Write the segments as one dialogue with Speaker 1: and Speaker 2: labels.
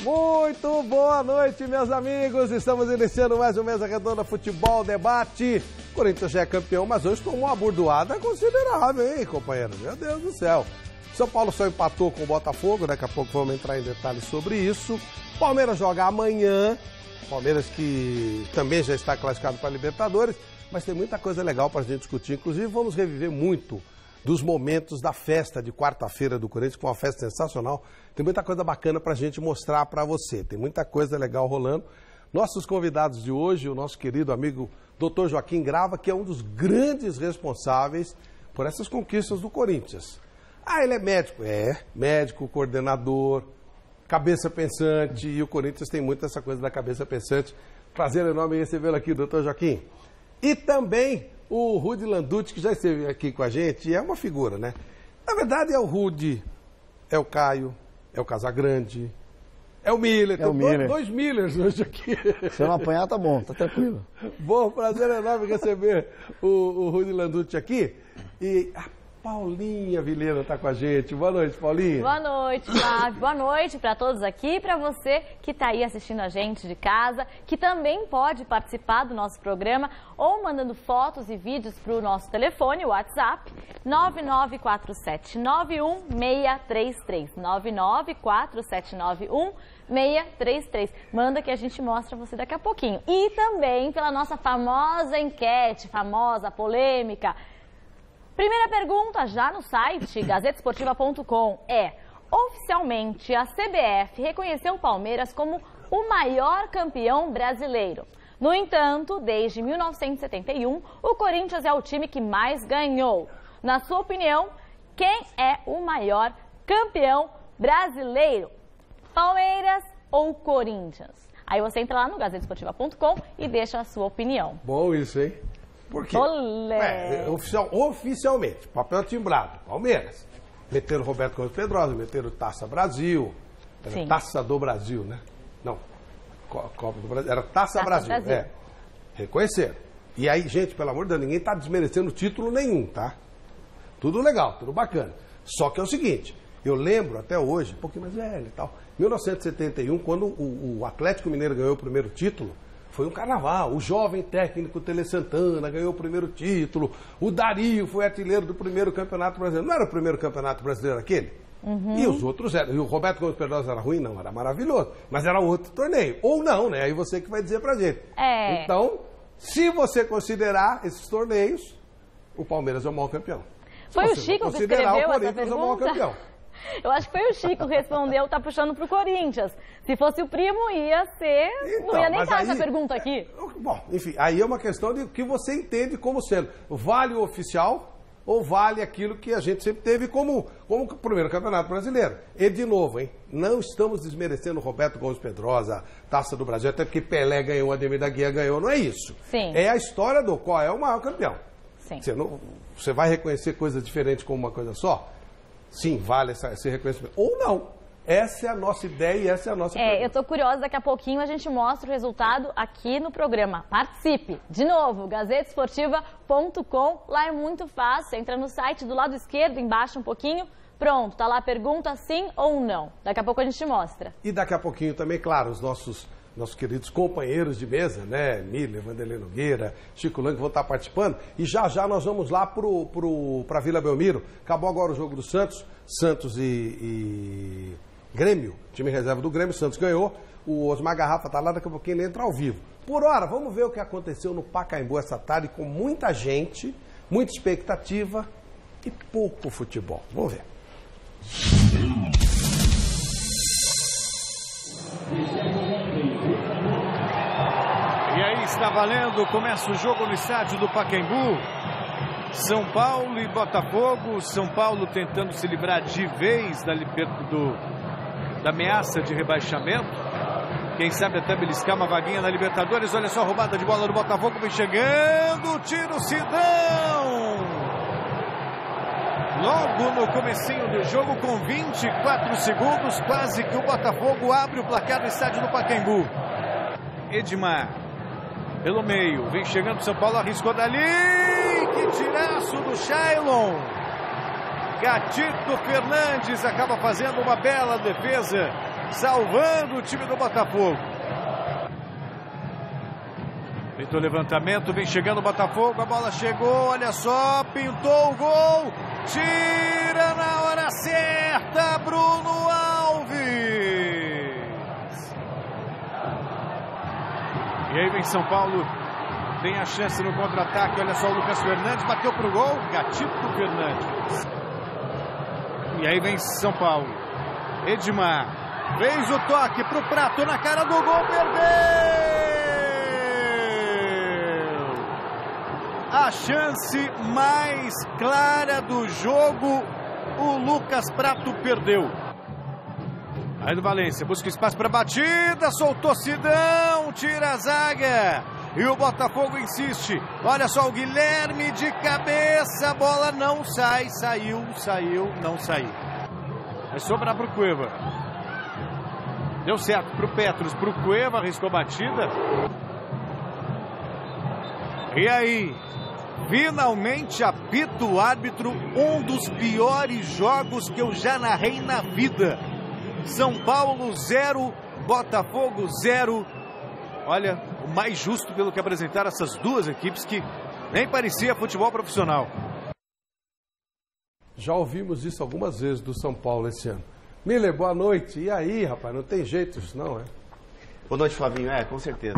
Speaker 1: Muito boa noite, meus amigos. Estamos iniciando mais um Mesa Redonda Futebol Debate. O Corinthians já é campeão, mas hoje tomou uma bordoada considerável, hein, companheiro? Meu Deus do céu. São Paulo só empatou com o Botafogo, daqui a pouco vamos entrar em detalhes sobre isso. Palmeiras joga amanhã, Palmeiras que também já está classificado para a Libertadores, mas tem muita coisa legal para a gente discutir. Inclusive, vamos reviver muito dos momentos da festa de quarta-feira do Corinthians, que foi uma festa sensacional. Tem muita coisa bacana para a gente mostrar para você. Tem muita coisa legal rolando. Nossos convidados de hoje, o nosso querido amigo Dr. Joaquim Grava, que é um dos grandes responsáveis por essas conquistas do Corinthians. Ah, ele é médico? É, médico, coordenador, cabeça pensante, e o Corinthians tem muito essa coisa da cabeça pensante. Prazer enorme recebê-lo aqui, doutor Joaquim. E também o Rudy Landucci, que já esteve aqui com a gente, e é uma figura, né? Na verdade é o Rudy, é o Caio, é o Casagrande, é o Miller.
Speaker 2: É o Miller.
Speaker 1: Dois Millers hoje aqui.
Speaker 2: Se eu não apanhar, tá bom, tá tranquilo.
Speaker 1: Bom, prazer enorme receber o Rudy Landucci aqui. E a Paulinha Vilhena está com a gente. Boa noite, Paulinha.
Speaker 3: Boa noite, Flávio. Boa noite para todos aqui e para você que está aí assistindo a gente de casa, que também pode participar do nosso programa ou mandando fotos e vídeos para o nosso telefone, o WhatsApp, 994791633. 994791633. Manda que a gente mostra você daqui a pouquinho. E também pela nossa famosa enquete, famosa, polêmica. Primeira pergunta já no site gazetesportiva.com é: oficialmente a CBF reconheceu o Palmeiras como o maior campeão brasileiro. No entanto, desde 1971, o Corinthians é o time que mais ganhou. Na sua opinião, quem é o maior campeão brasileiro? Palmeiras ou Corinthians? Aí você entra lá no gazetesportiva.com e deixa a sua opinião.
Speaker 1: Bom isso, hein? Por quê? Oficialmente, papel timbrado, Palmeiras. Meteram Roberto Gomes Pedrosa, meteram Taça Brasil. Era Taça do Brasil, né? Não, Copa do Brasil. Era Taça Brasil. É. Reconheceram. E aí, gente, pelo amor de Deus, ninguém está desmerecendo título nenhum, tá? Tudo legal, tudo bacana. Só que é o seguinte, eu lembro até hoje, um pouquinho mais velho e tal, 1971, quando o Atlético Mineiro ganhou o primeiro título, foi um carnaval. O jovem técnico Tele Santana ganhou o primeiro título. O Dario foi artilheiro do primeiro campeonato brasileiro. Não era o primeiro campeonato brasileiro aquele? Uhum. E os outros eram. E o Roberto Gomes Pedrosa era ruim? Não, era maravilhoso. Mas era outro torneio. Ou não, né? Aí você que vai dizer pra gente.
Speaker 3: É.
Speaker 1: Então, se você considerar esses torneios, o Palmeiras é o maior campeão.
Speaker 3: Foi o Chico que escreveu essa pergunta?
Speaker 1: É o maior campeão.
Speaker 3: Eu acho que foi o Chico que respondeu, tá puxando pro Corinthians. Se fosse o primo, ia ser... Então, não ia nem estar essa pergunta aqui.
Speaker 1: Bom, enfim, aí é uma questão de que você entende como sendo. Vale o oficial ou vale aquilo que a gente sempre teve como o primeiro campeonato brasileiro? E de novo, hein? Não estamos desmerecendo o Roberto Gomes Pedrosa, Taça do Brasil, até porque Pelé ganhou, Ademir da Guia ganhou, não é isso.
Speaker 3: Sim.
Speaker 1: É a história do qual é o maior campeão.
Speaker 3: Sim.
Speaker 1: Você vai reconhecer coisas diferentes como uma coisa só? Sim, vale esse reconhecimento. Ou não. Essa é a nossa ideia e essa é a nossa pergunta.
Speaker 3: Eu tô curiosa, daqui a pouquinho a gente mostra o resultado aqui no programa. Participe! De novo, gazetesportiva.com, lá é muito fácil, entra no site do lado esquerdo, embaixo um pouquinho, pronto, tá lá a pergunta sim ou não. Daqui a pouco a gente mostra.
Speaker 1: E daqui a pouquinho também, claro, os nossos queridos companheiros de mesa, né? Miller, Vanderlei Nogueira, Chico Lang, vão estar participando. E já nós vamos lá para Vila Belmiro. Acabou agora o jogo do Santos e Grêmio, time reserva do Grêmio. Santos ganhou. O Osmar Garrafa está lá, daqui a pouquinho ele entra ao vivo. Por hora, vamos ver o que aconteceu no Pacaembu essa tarde, com muita gente, muita expectativa e pouco futebol. Vamos ver.
Speaker 4: E aí está valendo, começa o jogo no estádio do Pacaembu. São Paulo e Botafogo. São Paulo tentando se livrar de vez da ameaça de rebaixamento. Quem sabe até beliscar uma vaguinha na Libertadores. Olha só a roubada de bola do Botafogo, vem chegando, tira o Sidão. Logo no comecinho do jogo, com 24 segundos, quase que o Botafogo abre o placar no estádio do Pacaembu. Edmar, pelo meio, vem chegando São Paulo, arriscou dali, que tiraço do Shailon. Gatito Fernandes acaba fazendo uma bela defesa salvando o time do Botafogo. Feito o levantamento, vem chegando o Botafogo, a bola chegou, olha só, pintou o gol, tira na hora certa, Bruno Alves. E aí vem São Paulo, tem a chance no contra-ataque, olha só o Lucas Fernandes, bateu pro gol, gatilho pro Fernandes. E aí vem São Paulo, Edmar, fez o toque pro Prato na cara do gol, perdeu! A chance mais clara do jogo, o Lucas Prato perdeu. Aí do Valência, busca espaço para batida, soltou Sidão, tira a zaga. E o Botafogo insiste. Olha só o Guilherme de cabeça, a bola não sai, saiu, não saiu. Vai sobrar pro Cueva. Deu certo pro Petros, pro Cueva, arriscou a batida. E aí? Finalmente apita o árbitro, um dos piores jogos que eu já narrei na vida. São Paulo 0, Botafogo 0. Olha, o mais justo pelo que apresentaram essas duas equipes que nem parecia futebol profissional.
Speaker 1: Já ouvimos isso algumas vezes do São Paulo esse ano. Miller, boa noite. E aí, rapaz, não tem jeito isso não, é?
Speaker 5: Boa noite, Flavinho. Com certeza.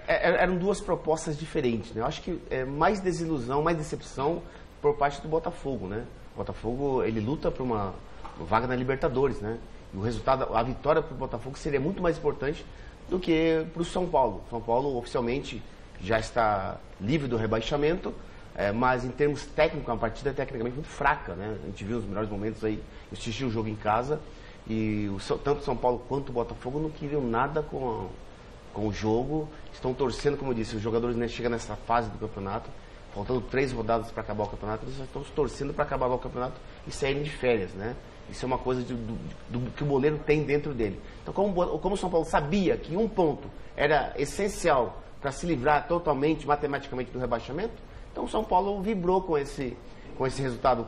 Speaker 5: Eram duas propostas diferentes, né? Eu acho que é mais desilusão, mais decepção por parte do Botafogo, né? O Botafogo, ele luta por uma vaga na Libertadores, né? E o resultado, a vitória para o Botafogo seria muito mais importante do que para o São Paulo. São Paulo oficialmente já está livre do rebaixamento, mas em termos técnicos, é uma partida tecnicamente muito fraca, né? A gente viu os melhores momentos aí, eu assisti o jogo em casa e tanto o São Paulo quanto o Botafogo não queriam nada com o jogo, estão torcendo, como eu disse, os jogadores chegam nessa fase do campeonato, faltando 3 rodadas para acabar o campeonato, eles estão torcendo para acabar o campeonato e saírem de férias, né? Isso é uma coisa que o goleiro tem dentro dele. Então, como o São Paulo sabia que um ponto era essencial para se livrar totalmente, matematicamente, do rebaixamento, então o São Paulo vibrou com esse resultado,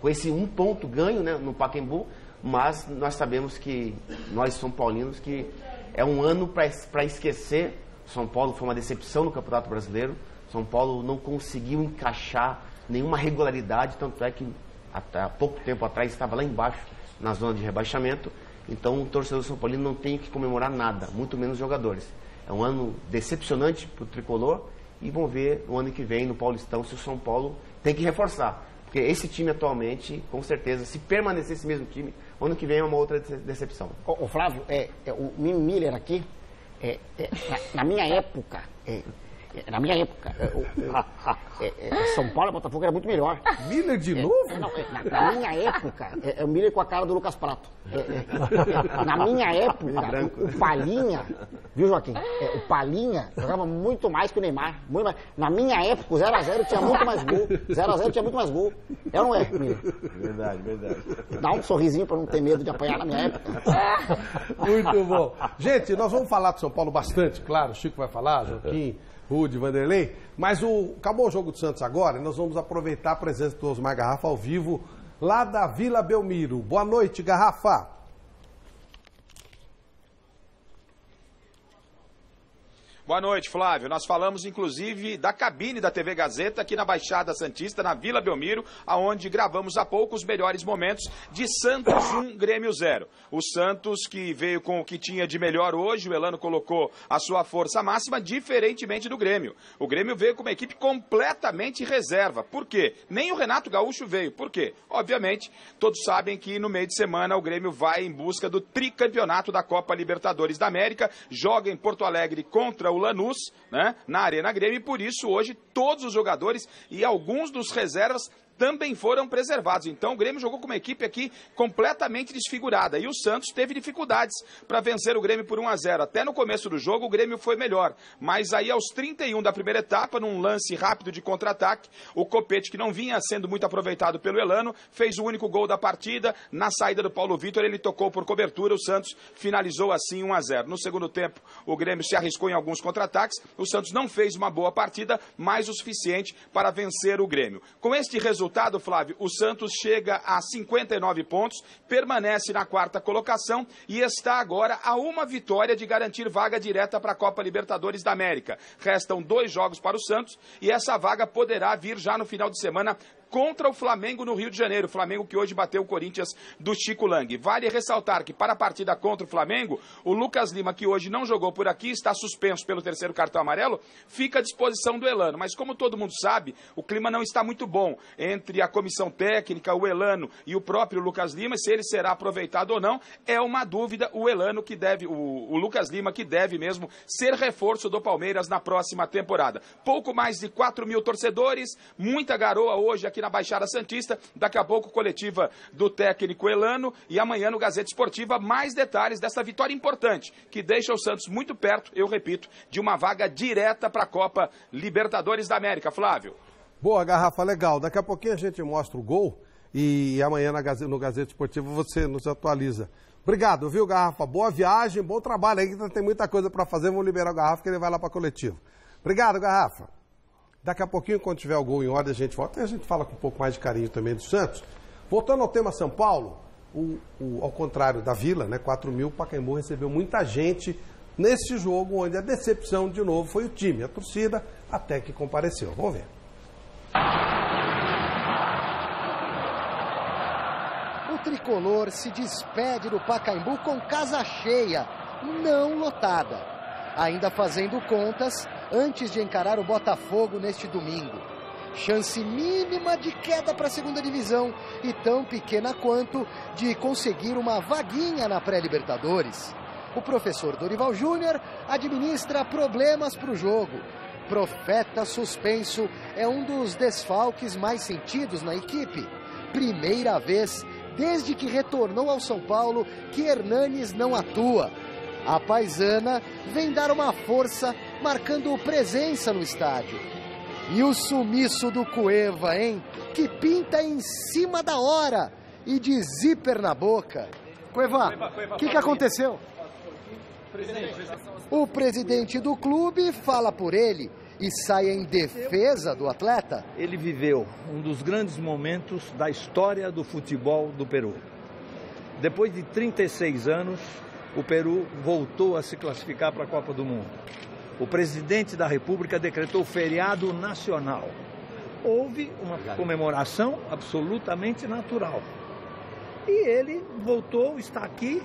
Speaker 5: com esse um ponto ganho, né, no Pacaembu, mas nós sabemos que, nós São Paulinos, que é um ano para esquecer. São Paulo foi uma decepção no Campeonato Brasileiro. São Paulo não conseguiu encaixar nenhuma regularidade, tanto é que há pouco tempo atrás estava lá embaixo, na zona de rebaixamento. Então o torcedor São Paulino não tem que comemorar nada, muito menos jogadores. É um ano decepcionante para o Tricolor e vamos ver no ano que vem no Paulistão se o São Paulo tem que reforçar. Porque esse time atualmente, com certeza, se permanecer esse mesmo time, o ano que vem é uma outra decepção.
Speaker 2: O Flávio, o Miller aqui, na minha época, São Paulo e Botafogo era muito melhor.
Speaker 1: Miller de novo?
Speaker 2: Na minha época, o Miller com a cara do Lucas Prato. Na minha época, o Palhinha, viu, Joaquim? O Palhinha jogava muito mais que o Neymar. Muito mais. Na minha época, o 0x0 tinha muito mais gol. 0x0 tinha muito mais gol. É ou não é, Miller?
Speaker 5: Verdade.
Speaker 2: Dá um sorrisinho pra não ter medo de apanhar na minha época.
Speaker 1: Muito bom. Gente, nós vamos falar do São Paulo bastante, claro. O Chico vai falar, Joaquim, Rude, Vanderlei. Mas acabou o jogo do Santos agora e nós vamos aproveitar a presença do Osmar Garrafa ao vivo lá da Vila Belmiro. Boa noite, Garrafa.
Speaker 6: Boa noite, Flávio. Nós falamos, inclusive, da cabine da TV Gazeta aqui na Baixada Santista, na Vila Belmiro, aonde gravamos há pouco os melhores momentos de Santos 1, Grêmio 0. O Santos, que veio com o que tinha de melhor hoje, o Elano colocou a sua força máxima, diferentemente do Grêmio. O Grêmio veio com uma equipe completamente reserva. Por quê? Nem o Renato Gaúcho veio. Por quê? Obviamente, todos sabem que no meio de semana o Grêmio vai em busca do tricampeonato da Copa Libertadores da América, joga em Porto Alegre contra o Lanús, né, na Arena Grêmio, e por isso hoje todos os jogadores e alguns dos reservas também foram preservados. Então o Grêmio jogou com uma equipe aqui completamente desfigurada. E o Santos teve dificuldades para vencer o Grêmio por 1-0. Até no começo do jogo o Grêmio foi melhor. Mas aí aos 31 da primeira etapa, num lance rápido de contra-ataque, o Copete, que não vinha sendo muito aproveitado pelo Elano, fez o único gol da partida. Na saída do Paulo Vitor, ele tocou por cobertura. O Santos finalizou assim 1-0. No segundo tempo, o Grêmio se arriscou em alguns contra-ataques. O Santos não fez uma boa partida, mas o suficiente para vencer o Grêmio. Com este resultado, resultado, Flávio, o Santos chega a 59 pontos, permanece na 4ª colocação e está agora a uma vitória de garantir vaga direta para a Copa Libertadores da América. Restam 2 jogos para o Santos e essa vaga poderá vir já no final de semana contra o Flamengo no Rio de Janeiro. O Flamengo que hoje bateu o Corinthians do Chico Lang. Vale ressaltar que para a partida contra o Flamengo, o Lucas Lima, que hoje não jogou por aqui, está suspenso pelo 3º cartão amarelo, fica à disposição do Elano. Mas como todo mundo sabe, o clima não está muito bom entre a comissão técnica, o Elano e o próprio Lucas Lima. Se ele será aproveitado ou não, é uma dúvida. O Elano que deve, o Lucas Lima que deve mesmo ser reforço do Palmeiras na próxima temporada. Pouco mais de 4 mil torcedores, muita garoa hoje aqui na Baixada Santista, daqui a pouco coletiva do técnico Elano e amanhã no Gazeta Esportiva mais detalhes dessa vitória importante que deixa o Santos muito perto, eu repito, de uma vaga direta para a Copa Libertadores da América. Flávio.
Speaker 1: Boa, Garrafa, legal. Daqui a pouquinho a gente mostra o gol e amanhã no Gazeta Esportiva você nos atualiza. Obrigado, viu, Garrafa? Boa viagem, bom trabalho aí, que tem muita coisa para fazer. Vamos liberar o Garrafa que ele vai lá para a coletiva. Obrigado, Garrafa. Daqui a pouquinho, quando tiver o gol em ordem, a gente volta e a gente fala com um pouco mais de carinho também do Santos. Voltando ao tema São Paulo, ao contrário da Vila, né, 4 mil, o Pacaembu recebeu muita gente nesse jogo, onde a decepção, de novo, foi o time, a torcida, até que compareceu. Vamos ver.
Speaker 7: O tricolor se despede do Pacaembu com casa cheia, não lotada. Ainda fazendo contas antes de encarar o Botafogo neste domingo. Chance mínima de queda para a 2ª divisão e tão pequena quanto de conseguir uma vaguinha na pré-Libertadores. O professor Dorival Júnior administra problemas para o jogo. Profeta suspenso é um dos desfalques mais sentidos na equipe. Primeira vez desde que retornou ao São Paulo que Hernanes não atua. A paisana vem dar uma força, marcando presença no estádio. E o sumiço do Cueva, hein? Que pinta em cima da hora e de zíper na boca. Cueva, o que aconteceu? O presidente do clube fala por ele e sai em defesa do atleta.
Speaker 8: Ele viveu um dos grandes momentos da história do futebol do Peru. Depois de 36 anos, o Peru voltou a se classificar para a Copa do Mundo. O presidente da República decretou feriado nacional. Houve uma comemoração absolutamente natural. E ele voltou, está aqui,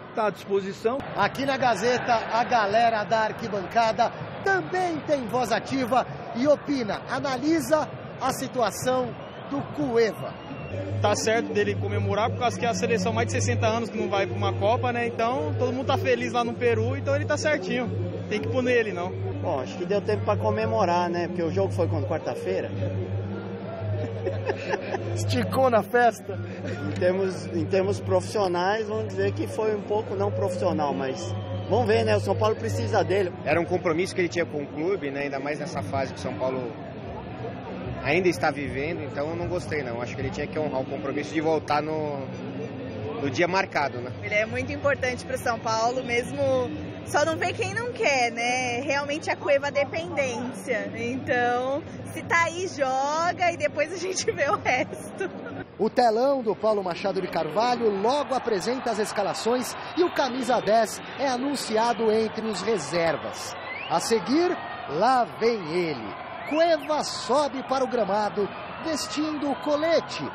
Speaker 8: está à disposição.
Speaker 7: Aqui na Gazeta, a galera da arquibancada também tem voz ativa e opina, analisa a situação do Cueva.
Speaker 9: Tá certo dele comemorar, por causa que é a seleção mais de 60 anos que não vai para uma Copa, né? Então todo mundo tá feliz lá no Peru, então ele tá certinho. Tem que pôr nele, não.
Speaker 10: Bom, acho que deu tempo para comemorar, né? Porque o jogo foi quando? Quarta-feira?
Speaker 7: Esticou na festa.
Speaker 10: Em termos profissionais, vamos dizer que foi um pouco não profissional, mas vamos ver, né? O São Paulo precisa dele.
Speaker 11: Era um compromisso que ele tinha com o clube, né? Ainda mais nessa fase que o São Paulo ainda está vivendo, então eu não gostei, não. Acho que ele tinha que honrar o compromisso de voltar no dia marcado, né?
Speaker 12: Ele é muito importante para o São Paulo, mesmo só não vê quem não quer, né? Realmente a Cueva dependência. Então, se tá aí, joga e depois a gente vê o resto.
Speaker 7: O telão do Paulo Machado de Carvalho logo apresenta as escalações e o camisa 10 é anunciado entre os reservas. A seguir, lá vem ele. Cueva sobe para o gramado, vestindo o colete.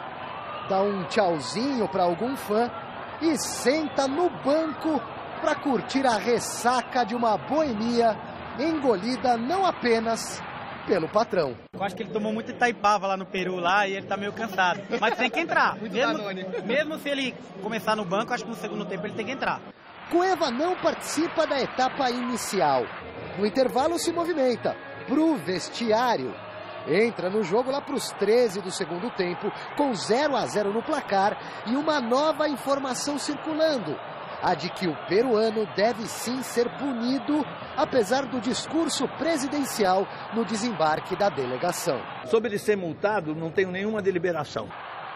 Speaker 7: Dá um tchauzinho para algum fã e senta no banco para curtir a ressaca de uma boemia engolida não apenas pelo patrão.
Speaker 9: Eu acho que ele tomou muito Itaipava lá no Peru lá, e ele tá meio cansado. Mas tem que entrar. Mesmo se ele começar no banco, acho que no segundo tempo ele tem que entrar.
Speaker 7: Cueva não participa da etapa inicial. No intervalo se movimenta pro vestiário. Entra no jogo lá para os 13 do segundo tempo, com 0-0 no placar e uma nova informação circulando. A de que o peruano deve sim ser punido, apesar do discurso presidencial no desembarque da delegação.
Speaker 8: Sobre ele ser multado, não tenho nenhuma deliberação.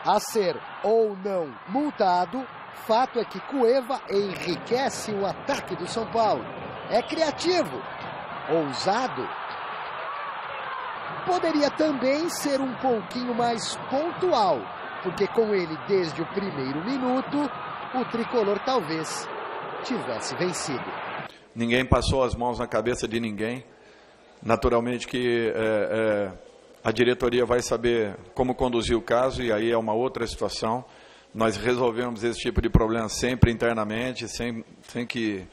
Speaker 7: A ser ou não multado, fato é que Cueva enriquece o ataque do São Paulo. É criativo, ousado poderia também ser um pouquinho mais pontual, porque com ele desde o primeiro minuto, o tricolor talvez tivesse vencido.
Speaker 13: Ninguém passou as mãos na cabeça de ninguém. Naturalmente que a diretoria vai saber como conduzir o caso, e aí é uma outra situação. Nós resolvemos esse tipo de problema sempre internamente, sem que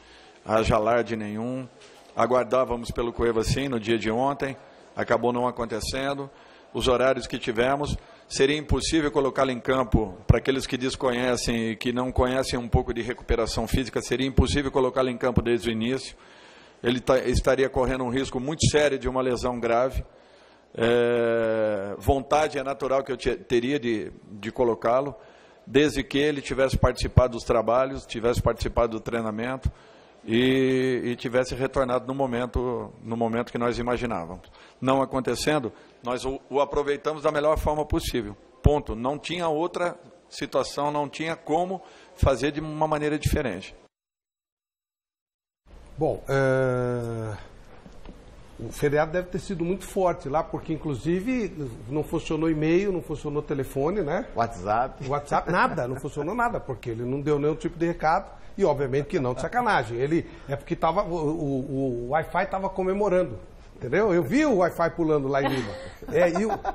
Speaker 13: haja alarde nenhum. Aguardávamos pelo Cueva sim no dia de ontem, acabou não acontecendo. Os horários que tivemos, seria impossível colocá-lo em campo, para aqueles que desconhecem e que não conhecem um pouco de recuperação física, seria impossível colocá-lo em campo desde o início. Ele estaria correndo um risco muito sério de uma lesão grave. Vontade é natural que eu teria de colocá-lo, desde que ele tivesse participado dos trabalhos, tivesse participado do treinamento e tivesse retornado no momento que nós imaginávamos. Não acontecendo, nós o aproveitamos da melhor forma possível. Ponto. Não tinha outra situação, não tinha como fazer de uma maneira diferente.
Speaker 1: Bom, o feriado deve ter sido muito forte lá, porque inclusive não funcionou e-mail, não funcionou telefone, né? WhatsApp, nada, não funcionou nada, porque ele não deu nenhum tipo de recado e obviamente que não de sacanagem. É porque o Wi-Fi estava comemorando, entendeu? Eu vi o Wi-Fi pulando lá em Lima.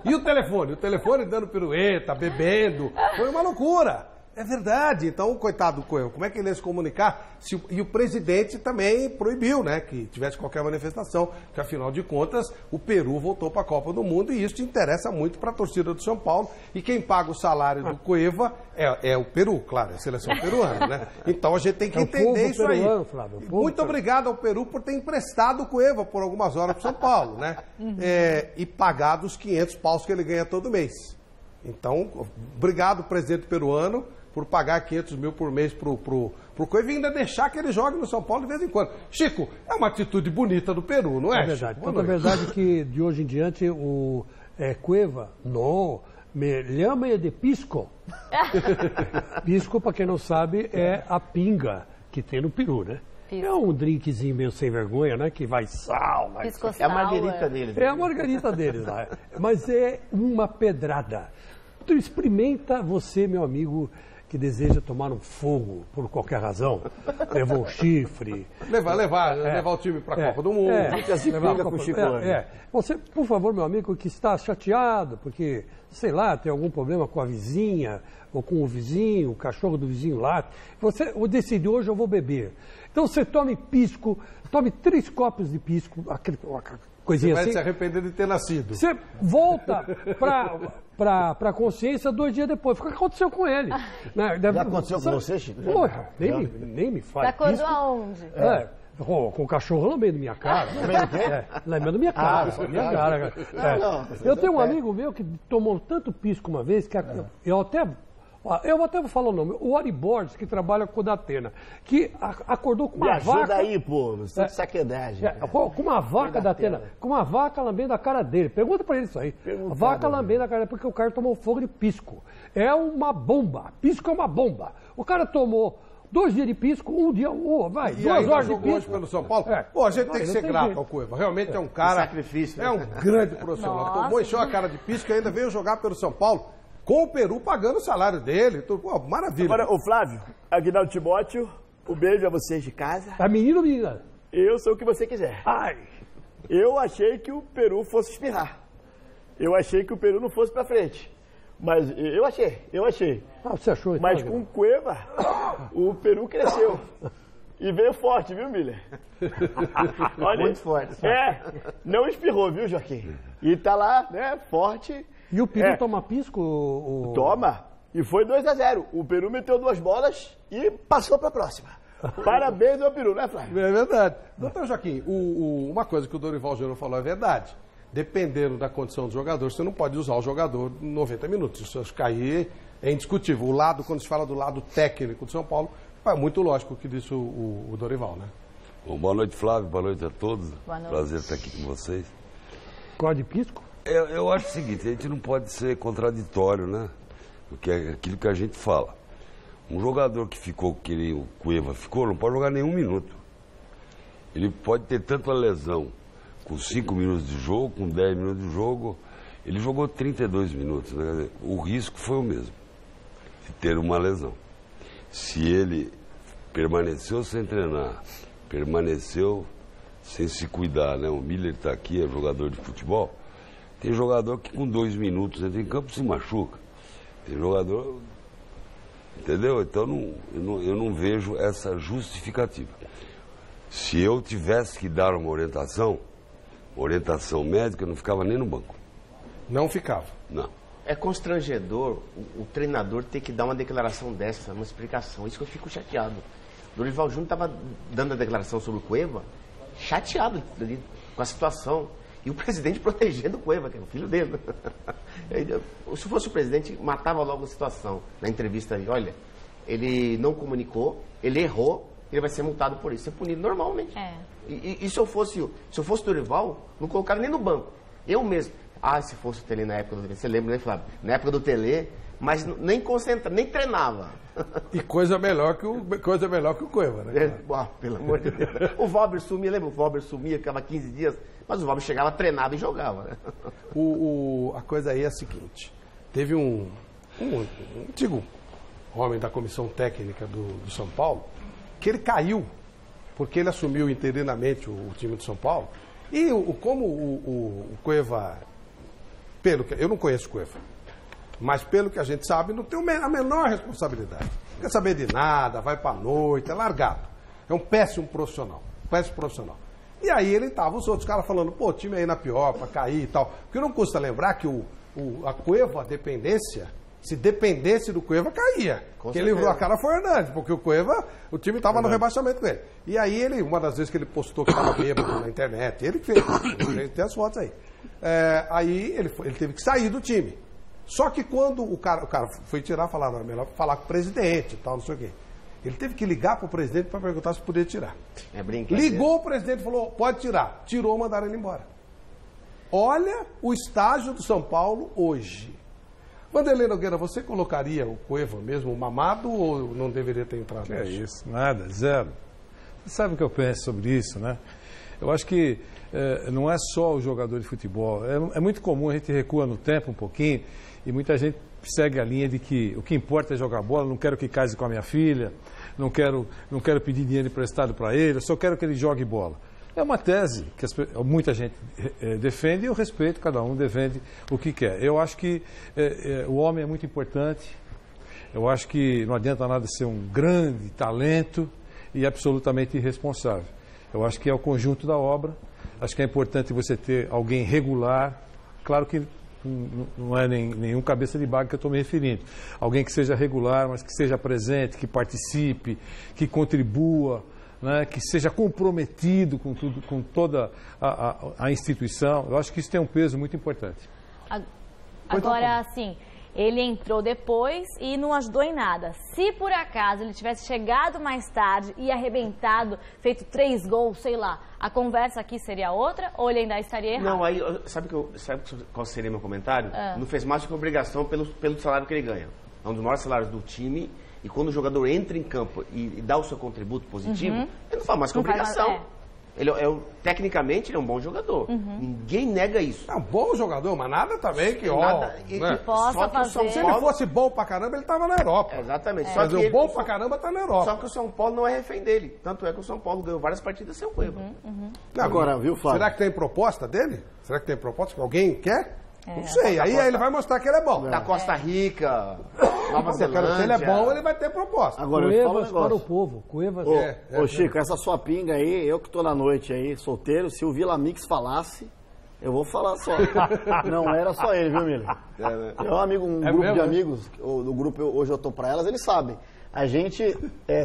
Speaker 1: E o telefone? O telefone dando pirueta, bebendo, foi uma loucura. É verdade. Então, coitado do Coelho, como é que ele ia se comunicar? E o presidente também proibiu, né, que tivesse qualquer manifestação, que afinal de contas o Peru voltou para a Copa do Mundo e isso interessa muito para a torcida do São Paulo. E quem paga o salário do Cueva é o Peru, claro, é a seleção peruana, né? Então a gente tem que entender isso aí. Flávio, muito obrigado ao Peru por ter emprestado o Cueva por algumas horas para o São Paulo, né? E pagado os 500 paus que ele ganha todo mês. Então, obrigado, presidente peruano, por pagar 500 mil por mês pro Cueva e ainda deixar que ele jogue no São Paulo de vez em quando. Chico, é uma atitude bonita do Peru, não é?
Speaker 14: É verdade. Tanto é verdade que de hoje em diante o Cueva, não, me llama de pisco. Pisco, para quem não sabe, é a pinga que tem no Peru, né? É um drinkzinho meio sem vergonha, né? Que vai sal.
Speaker 5: É a margarita deles.
Speaker 14: É a margarita deles lá. Mas é uma pedrada. Então experimenta você, meu amigo, que deseja tomar um fogo por qualquer razão, levou um chifre.
Speaker 1: Levar o time para a Copa do Mundo.
Speaker 14: Com Chico. Você, por favor, meu amigo, que está chateado, porque, sei lá, tem algum problema com a vizinha, ou com o vizinho, o cachorro do vizinho late, você decidiu, hoje eu vou beber. Então você tome pisco, tome 3 copos de pisco, coisinha assim.
Speaker 1: Você vai se arrepender de ter nascido.
Speaker 14: Você volta para a consciência 2 dias depois. Foi o que aconteceu com ele.
Speaker 2: Já aconteceu com você, Chico?
Speaker 14: Porra, nem me faz.
Speaker 3: Você acordou aonde?
Speaker 14: Com o cachorro lambendo minha cara. Lambendo minha cara. Eu tenho um amigo meu que tomou tanto pisco uma vez que eu até vou falar o nome, o Ari Borges, que trabalha com o Datena, que acordou com uma vaca...
Speaker 2: Me ajuda aí, pô, você tá de sacanagem.
Speaker 14: Com uma vaca da Datena, com uma vaca lambendo a cara dele. Pergunta pra ele isso aí. A vaca lambendo a cara dele, porque o cara tomou fogo de pisco. É uma bomba. Pisco é uma bomba. O cara tomou 2 dias de pisco, 1 dia, 2 horas de pisco.
Speaker 1: Hoje pelo São Paulo. A gente tem que ser grato ao Cueva. Realmente é um cara...
Speaker 5: Sacrifício.
Speaker 1: É um grande profissional. Tomou, encheu a cara de pisco e ainda veio jogar pelo São Paulo. Com o Peru pagando o salário dele. Pô, maravilha.
Speaker 15: Agora, ô Flávio, Aguinaldo Timóteo, um beijo a vocês de casa.
Speaker 14: É menino ou menina?
Speaker 15: Eu sou o que você quiser.
Speaker 14: Ai!
Speaker 15: Eu achei que o Peru fosse espirrar. Eu achei que o Peru não fosse pra frente. Mas eu achei.
Speaker 14: Você achou?
Speaker 15: Mas com o Cueva, o Peru cresceu. E veio forte, viu, Miller?
Speaker 5: Olha, muito forte.
Speaker 15: Não espirrou, viu, Joaquim? E tá lá, né, forte.
Speaker 14: E o Peru toma pisco?
Speaker 15: Toma. E foi 2-0. O Peru meteu 2 bolas e passou para a próxima. Parabéns ao Peru, né, Flávio?
Speaker 1: É verdade. Doutor Joaquim, uma coisa que o Dorival Júnior falou é verdade. Dependendo da condição do jogador, você não pode usar o jogador 90 minutos. Se isso cair, é indiscutível. Quando se fala do lado técnico do São Paulo, é muito lógico o que disse o Dorival, né?
Speaker 16: Bom, boa noite, Flávio. Boa noite a todos.
Speaker 3: Boa noite.
Speaker 16: Prazer estar aqui com vocês.
Speaker 14: Gosta de pisco?
Speaker 16: Eu acho o seguinte, a gente não pode ser contraditório, né? Porque é aquilo que a gente fala. Um jogador que ficou, que o Cueva ficou, não pode jogar nenhum minuto. Ele pode ter tanto a lesão com 5 minutos de jogo, com 10 minutos de jogo. Ele jogou 32 minutos, né? O risco foi o mesmo, de ter uma lesão. Se ele permaneceu sem treinar, permaneceu sem se cuidar, né? O Miller está aqui, é jogador de futebol. Tem jogador que com 2 minutos entra em campo se machuca. Tem jogador... Entendeu? Então eu não vejo essa justificativa. Se eu tivesse que dar uma orientação médica, eu não ficava nem no banco.
Speaker 1: Não ficava?
Speaker 16: Não.
Speaker 5: É constrangedor o treinador ter que dar uma declaração dessa, uma explicação. Isso que eu fico chateado. Dorival Júnior estava dando a declaração sobre o Cueva, chateado ali, com a situação. E o presidente protegendo o Cueva, que é o filho dele. Se fosse o presidente, matava logo a situação. Na entrevista ali, olha, ele não comunicou, ele errou, ele vai ser multado por isso. Ser punido normalmente. E se eu fosse Dorival, não colocaram nem no banco. Eu mesmo. Se fosse o Tele na época do Tele, você lembra, né, Flávio? Na época do Tele, mas nem concentrava, nem treinava.
Speaker 1: E coisa melhor que o Cueva, né?
Speaker 5: Pelo amor de Deus. O Valber sumia, lembra? O Valber sumia, ficava 15 dias, mas o Valber chegava treinado e jogava. Né?
Speaker 1: A coisa aí é a seguinte, teve um antigo homem da comissão técnica do São Paulo, que ele caiu, porque ele assumiu interinamente o time do São Paulo, e como o Cueva, eu não conheço o Cueva, mas pelo que a gente sabe, não tem a menor responsabilidade. Não quer saber de nada, vai pra noite, é largado. É um péssimo profissional. E aí ele tava, os outros caras falando, pô, o time aí na pior, pra cair e tal. Porque não custa lembrar que a Cueva, a dependência, se dependesse do Cueva, caía. Porque ele livrou a cara foi o Hernandes, porque o Cueva, o time tava no rebaixamento com ele. E aí uma das vezes que ele postou que tava bêbado na internet, ele que fez, tem as fotos aí. Aí ele teve que sair do time. Só que quando o cara foi tirar, falaram, é melhor falar com o presidente e tal, não sei o quê. Ele teve que ligar para o presidente para perguntar se podia tirar.
Speaker 5: É brincadeira.
Speaker 1: Ligou o presidente e falou, pode tirar. Tirou, mandaram ele embora. Olha o estágio do São Paulo hoje. Vanderlei Nogueira, você colocaria o Cueva mesmo mamado ou não deveria ter entrado?
Speaker 8: É isso, nada, zero. Você sabe o que eu penso sobre isso, né? Eu acho que não é só o jogador de futebol. É muito comum, a gente recua no tempo um pouquinho e muita gente segue a linha de que o que importa é jogar bola, não quero que case com a minha filha, não quero pedir dinheiro emprestado para ele, eu só quero que ele jogue bola. É uma tese que muita gente defende e eu respeito, cada um defende o que quer. Eu acho que o homem é muito importante, eu acho que não adianta nada ser um grande talento e absolutamente irresponsável. Eu acho que é o conjunto da obra, acho que é importante você ter alguém regular, claro que não é nenhum cabeça de baga que eu estou me referindo. Alguém que seja regular, mas que seja presente, que participe, que contribua, né, que seja comprometido com tudo, com toda a instituição. Eu acho que isso tem um peso muito importante.
Speaker 3: Agora, assim, ele entrou depois e não ajudou em nada. Se por acaso ele tivesse chegado mais tarde e arrebentado, feito 3 gols, sei lá, a conversa aqui seria outra ou ele ainda estaria errado?
Speaker 5: Não, aí, sabe qual seria meu comentário? Não fez mais do que obrigação pelo salário que ele ganha. É um dos maiores salários do time e quando o jogador entra em campo e dá o seu contributo positivo, ele não faz mais que obrigação. Tecnicamente, ele é um bom jogador. Ninguém nega isso.
Speaker 1: É um bom jogador, mas nada também que,
Speaker 3: que possa fazer.
Speaker 1: Se ele fosse bom pra caramba, ele tava na Europa.
Speaker 5: Exatamente.
Speaker 1: Só que o bom pra caramba tá na Europa.
Speaker 5: Só que o São Paulo não é refém dele. Tanto é que o São Paulo ganhou várias partidas sem o Cueva.
Speaker 1: Agora, viu, Flávio? Será que tem proposta dele? Será que tem proposta que alguém quer? Não sei, aí ele vai mostrar que ele é bom.
Speaker 5: Da Costa Rica, Nova Zelândia.
Speaker 1: Se ele é bom, ele vai ter proposta.
Speaker 14: Agora, Cuevas para o povo. Cuevas
Speaker 15: Ô, Chico, essa sua pinga aí, eu que tô na noite aí, solteiro, se o Vila Mix falasse, eu vou falar só. Não era só ele, viu, Miller? É um amigo, grupo de amigos, do grupo Hoje Eu Tô Pra Elas, eles sabem. A gente,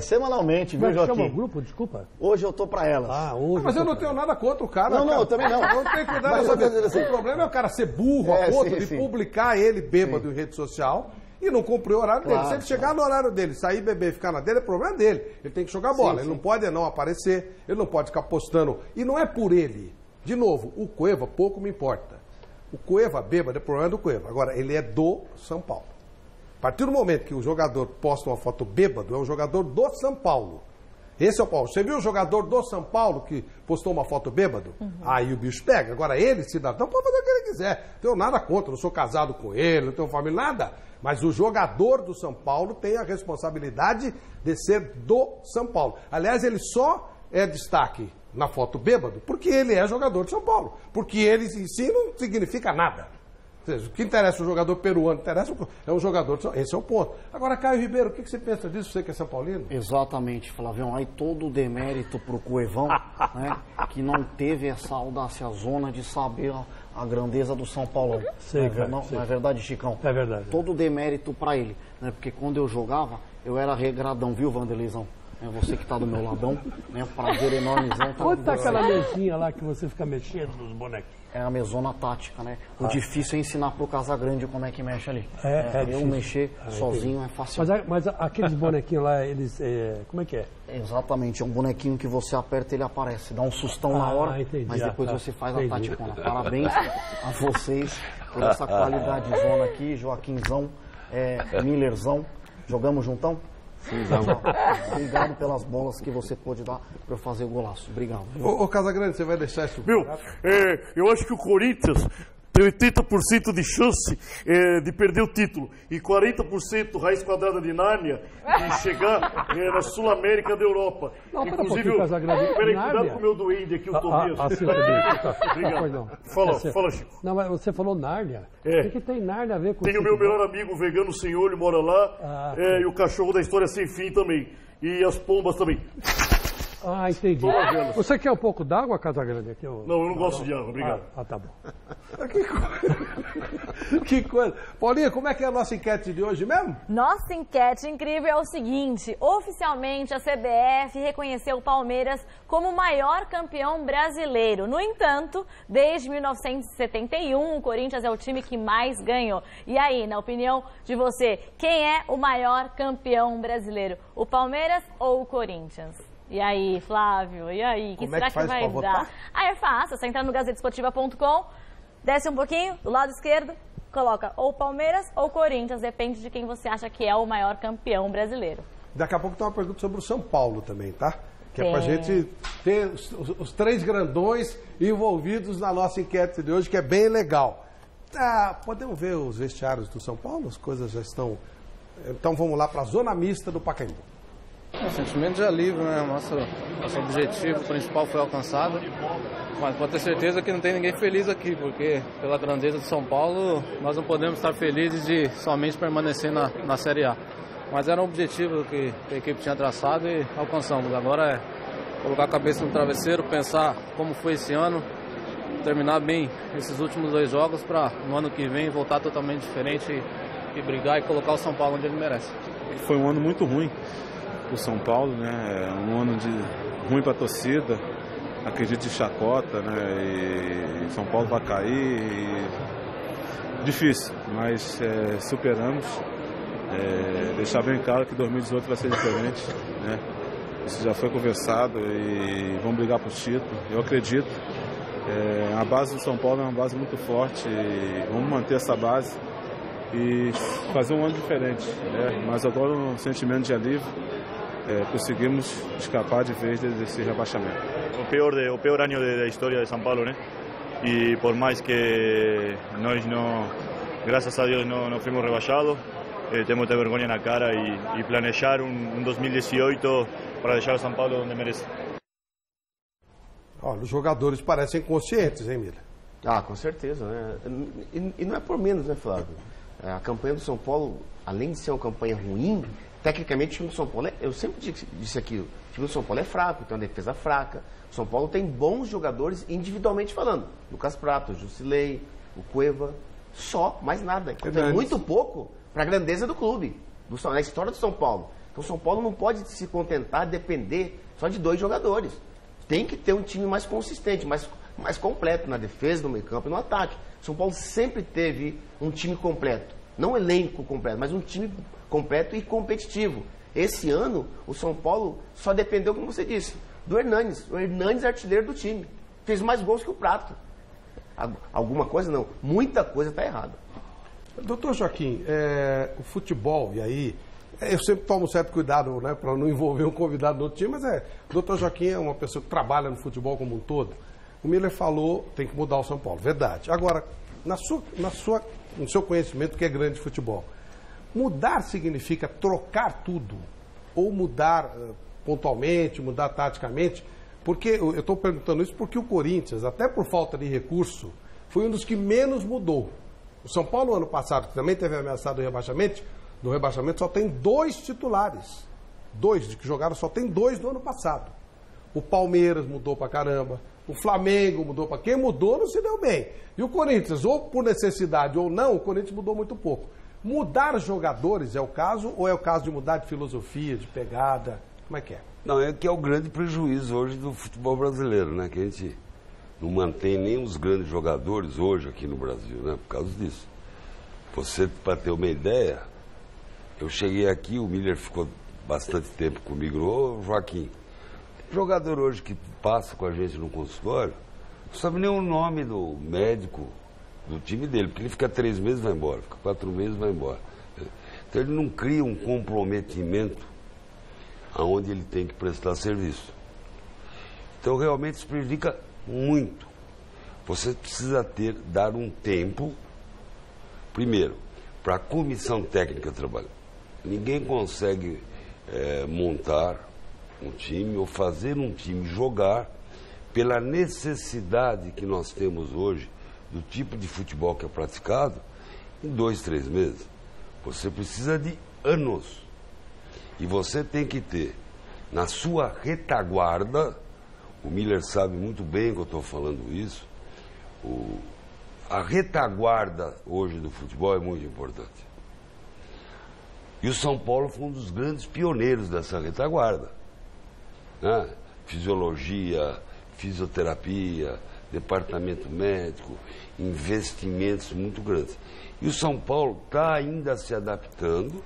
Speaker 15: semanalmente, viu, Joaquim?
Speaker 14: Chama o grupo, desculpa?
Speaker 15: Hoje Eu Tô Pra Elas.
Speaker 1: Mas eu não tenho nada contra o cara.
Speaker 15: Não, eu também não.
Speaker 1: Eu tenho que cuidar dessa vez. O problema é o cara ser burro a ponto de publicar ele bêbado em rede social e não cumprir o horário dele. Se ele chegar no horário dele, sair, beber e ficar na dele, é problema dele. Ele tem que jogar bola. Ele não pode não aparecer, ele não pode ficar postando. E não é por ele. De novo, o Cueva pouco me importa. O Cueva bêbado é problema do Cueva. Agora, ele é do São Paulo. A partir do momento que o jogador posta uma foto bêbado, é um jogador do São Paulo. Esse é o Paulo. Você viu o jogador do São Paulo que postou uma foto bêbado? Aí o bicho pega. Agora ele, cidadão, pode fazer o que ele quiser. Não tenho nada contra, não sou casado com ele, não tenho família, nada. Mas o jogador do São Paulo tem a responsabilidade de ser do São Paulo. Aliás, ele só é destaque na foto bêbado porque ele é jogador de São Paulo. Porque ele em si não significa nada. O que interessa o jogador peruano, interessa é um jogador, esse é o ponto. Agora, Caio Ribeiro, o que você pensa disso, você que é São Paulino?
Speaker 2: Exatamente, Flavião, aí todo o demérito pro Cuevão, né, que não teve essa audácia zona de saber a grandeza do São Paulo.
Speaker 14: Sei,
Speaker 2: não é verdade, Chicão?
Speaker 14: É verdade.
Speaker 2: Todo o demérito pra ele, né, porque quando eu jogava, eu era regradão, viu, Vanderleizão? É você que tá do meu ladão, né? Um prazer enormezão.
Speaker 14: Onde tá aquela mesinha lá que você fica mexendo nos bonequinhos?
Speaker 2: É a mesona tática, né? O difícil é ensinar pro Casagrande como é que mexe ali. Eu mexer sozinho é fácil.
Speaker 14: Mas aqueles bonequinhos lá, eles... como é que é?
Speaker 2: Exatamente, é um bonequinho que você aperta e ele aparece. Dá um sustão na hora,
Speaker 14: entendi,
Speaker 2: mas depois você faz a tática. Parabéns a vocês por essa qualidade zona aqui, Joaquinzão, Millerzão. Jogamos juntão? Obrigado pelas bolas que você pôde dar para eu fazer o golaço. Obrigado.
Speaker 1: Ô Casagrande, você vai deixar isso?
Speaker 17: Meu, eu acho que o Corinthians tem 80% de chance de perder o título e 40% raiz quadrada de Nárnia de chegar na Sul-América da Europa.
Speaker 14: Não,
Speaker 17: inclusive, peraí, cuidado com o meu duende aqui, o Tobias.
Speaker 14: Obrigado.
Speaker 17: Fala, Chico.
Speaker 14: Não, mas você falou Nárnia. O que tem Nárnia a ver com isso?
Speaker 17: Tem o meu melhor amigo vegano sem olho, mora lá, e o cachorro da história sem fim também. E as pombas também.
Speaker 14: Ah, entendi. Você quer um pouco d'água, Casagrande?
Speaker 17: Não, eu não gosto de água, obrigado.
Speaker 14: Tá bom.
Speaker 1: Que coisa. Paulinha, como é que é a nossa enquete de hoje mesmo?
Speaker 3: Nossa enquete incrível é o seguinte: oficialmente a CBF reconheceu o Palmeiras como o maior campeão brasileiro. No entanto, desde 1971, o Corinthians é o time que mais ganhou. E aí, na opinião de você, quem é o maior campeão brasileiro? O Palmeiras ou o Corinthians? E aí, Flávio? E aí?
Speaker 1: Como será que vai dar? Votar?
Speaker 3: É fácil, é só entrar no gazetesportiva.com, desce um pouquinho, do lado esquerdo, coloca ou Palmeiras ou Corinthians, depende de quem você acha que é o maior campeão brasileiro.
Speaker 1: Daqui a pouco tem uma pergunta sobre o São Paulo também, tá? Que é pra gente ter os três grandões envolvidos na nossa enquete de hoje, que é bem legal. Podemos ver os vestiários do São Paulo? As coisas já estão... Então vamos lá para a zona mista do Pacaembu.
Speaker 18: Sentimento de alívio, né? Nosso objetivo principal foi alcançado, mas pode ter certeza que não tem ninguém feliz aqui, porque pela grandeza de São Paulo, nós não podemos estar felizes de somente permanecer na Série A. Mas era um objetivo que a equipe tinha traçado e alcançamos. Agora é colocar a cabeça no travesseiro, pensar como foi esse ano, terminar bem esses últimos 2 jogos para no ano que vem voltar totalmente diferente e brigar e colocar o São Paulo onde ele merece.
Speaker 19: Foi um ano muito ruim o São Paulo, né? Um ano ruim para a torcida, acredito de chacota, né? E São Paulo vai cair. Difícil, mas superamos. Deixar bem claro que 2018 vai ser diferente, né? Isso já foi conversado e vamos brigar por título. Eu acredito. A base do São Paulo é uma base muito forte. E vamos manter essa base e fazer um ano diferente, né? Mas agora um sentimento de alívio. Conseguimos escapar de vez desse rebaixamento.
Speaker 20: O peor ano da história de São Paulo, né? E por mais que nós não, graças a Deus, não fomos rebaixados, temos que ter vergonha na cara e planejar um 2018 para deixar o São Paulo onde merece.
Speaker 1: Olha, os jogadores parecem conscientes, hein, Mila?
Speaker 5: Com certeza, né? E não é por menos, né, Flávio? A campanha do São Paulo, além de ser uma campanha ruim, tecnicamente o time do São Paulo, eu sempre disse aquilo, o time do São Paulo é fraco, tem uma defesa fraca. O São Paulo tem bons jogadores individualmente falando. Lucas Prato, Jusilei, o Cueva, só, mais nada. Tem muito pouco para a grandeza do clube, na história do São Paulo. Então o São Paulo não pode se contentar, depender só de 2 jogadores. Tem que ter um time mais consistente, mais completo na defesa, no meio campo e no ataque. O São Paulo sempre teve um time completo. Não um elenco completo, mas um time completo e competitivo. Esse ano, o São Paulo só dependeu, como você disse, do Hernanes. O Hernanes é artilheiro do time. Fez mais gols que o Prato. Alguma coisa não. Muita coisa está errada.
Speaker 1: Doutor Joaquim, o futebol, e aí, Eu sempre tomo um certo cuidado, né, para não envolver um convidado do time, mas o doutor Joaquim é uma pessoa que trabalha no futebol como um todo. O Miller falou, tem que mudar o São Paulo, verdade. Agora, no seu conhecimento, que é grande de futebol, mudar significa trocar tudo? Ou mudar pontualmente, mudar taticamente? Porque eu estou perguntando isso porque o Corinthians, até por falta de recurso, foi um dos que menos mudou. O São Paulo, ano passado, que também teve ameaçado do rebaixamento, só tem 2 titulares. 2 de que jogaram, só tem 2 no ano passado. O Palmeiras mudou pra caramba. O Flamengo mudou para quem mudou não se deu bem. E o Corinthians, ou por necessidade ou não, o Corinthians mudou muito pouco. Mudar jogadores é o caso ou é o caso de mudar de filosofia, de pegada? Como é que é?
Speaker 16: Não, é que é o grande prejuízo hoje do futebol brasileiro, né? Que a gente não mantém nem os grandes jogadores hoje aqui no Brasil, né? Por causa disso. Você, para ter uma ideia, eu cheguei aqui, o Miller ficou bastante tempo comigo. Ô, Joaquim, jogador hoje que passa com a gente no consultório, não sabe nem o nome do médico do time dele, porque ele fica 3 meses e vai embora, fica 4 meses e vai embora. Então ele não cria um comprometimento aonde ele tem que prestar serviço. Então realmente isso prejudica muito. Você precisa dar um tempo, primeiro, para a comissão técnica trabalhar. Ninguém consegue montar um time ou fazer um time jogar pela necessidade que nós temos hoje do tipo de futebol que é praticado em 2, 3 meses. Você precisa de anos e você tem que ter na sua retaguarda, o Miller sabe muito bem que eu estou falando isso, a retaguarda hoje do futebol é muito importante. E o São Paulo foi um dos grandes pioneiros dessa retaguarda. Né? Fisiologia, fisioterapia, departamento médico, investimentos muito grandes. E o São Paulo está ainda se adaptando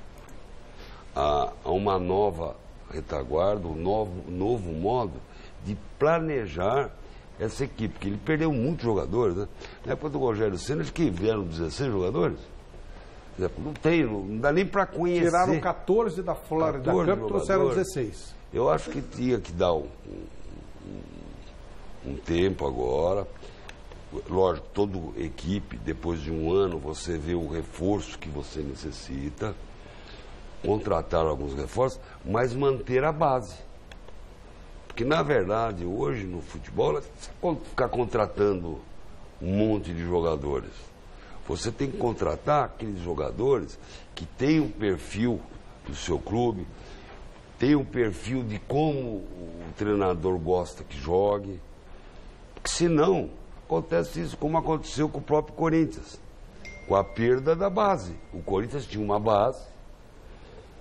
Speaker 16: a uma nova retaguarda, um novo modo de planejar essa equipe, porque ele perdeu muitos jogadores. Né? Na época do Rogério Ceni, acho que vieram 16 jogadores. Não dá nem para conhecer.
Speaker 1: Tiraram 14 da Florida Cup e trouxeram 16.
Speaker 16: Eu acho que tinha que dar um tempo agora. Lógico, toda equipe, depois de um ano, você vê o reforço que você necessita, contratar alguns reforços, mas manter a base. Porque, na verdade, hoje no futebol, você pode ficar contratando um monte de jogadores. Você tem que contratar aqueles jogadores que têm o perfil do seu clube, tem o perfil de como o treinador gosta que jogue. Porque senão, acontece isso como aconteceu com o próprio Corinthians, com a perda da base. O Corinthians tinha uma base,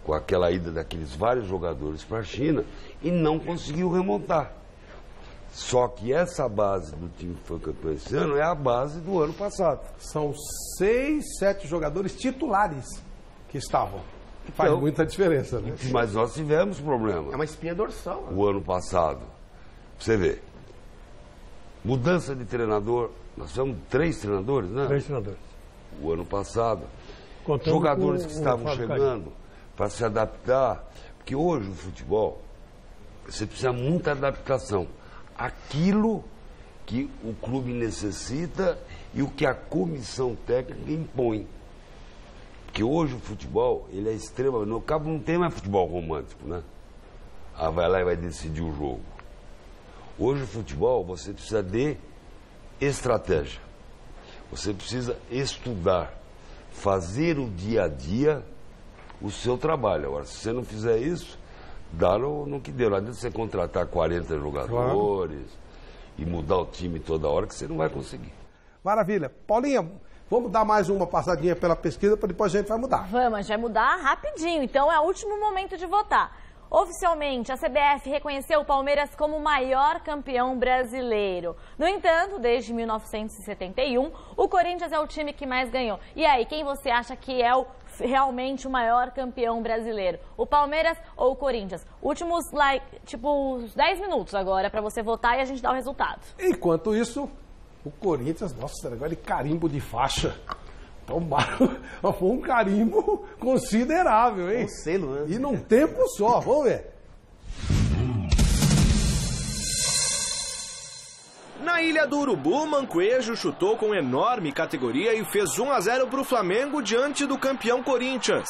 Speaker 16: com aquela ida daqueles vários jogadores para a China, e não conseguiu remontar. Só que essa base do time que foi campeão esse ano é a base do ano passado.
Speaker 1: São 6, 7 jogadores titulares que estavam. Faz
Speaker 16: então,
Speaker 1: muita diferença, né?
Speaker 16: Mas nós tivemos problema.
Speaker 5: É uma espinha dorsal.
Speaker 16: O ano passado. Você vê. Mudança de treinador. Nós tivemos 3 treinadores, né?
Speaker 14: 3 treinadores.
Speaker 16: O ano passado.
Speaker 14: Contando
Speaker 16: jogadores que estavam chegando para se adaptar. Porque hoje o futebol, você precisa de muita adaptação. Aquilo que o clube necessita e o que a comissão técnica impõe. Porque hoje o futebol, ele é extremamente... No cabo não tem mais futebol romântico, né? Vai lá e vai decidir o jogo. Hoje o futebol, você precisa de estratégia. Você precisa estudar, fazer o dia a dia o seu trabalho. Agora, se você não fizer isso, dá no que deu. Não adianta você contratar 40 jogadores e mudar o time toda hora, que você não vai conseguir.
Speaker 1: Maravilha. Paulinha, vamos dar mais uma passadinha pela pesquisa, para depois a gente vai mudar.
Speaker 3: Vamos, a gente vai mudar rapidinho. Então é o último momento de votar. Oficialmente, a CBF reconheceu o Palmeiras como o maior campeão brasileiro. No entanto, desde 1971, o Corinthians é o time que mais ganhou. E aí, quem você acha que é realmente o maior campeão brasileiro? O Palmeiras ou o Corinthians? Últimos, uns 10 minutos agora para você votar e a gente dá o resultado.
Speaker 1: Enquanto isso, o Corinthians, nossa, agora ele carimbo de faixa. Foi um carimbo considerável, hein?
Speaker 5: Um selo, né?
Speaker 1: E num tempo só, vamos ver.
Speaker 21: Na Ilha do Urubu, Mancoejo chutou com enorme categoria e fez 1-0 para o Flamengo diante do campeão Corinthians.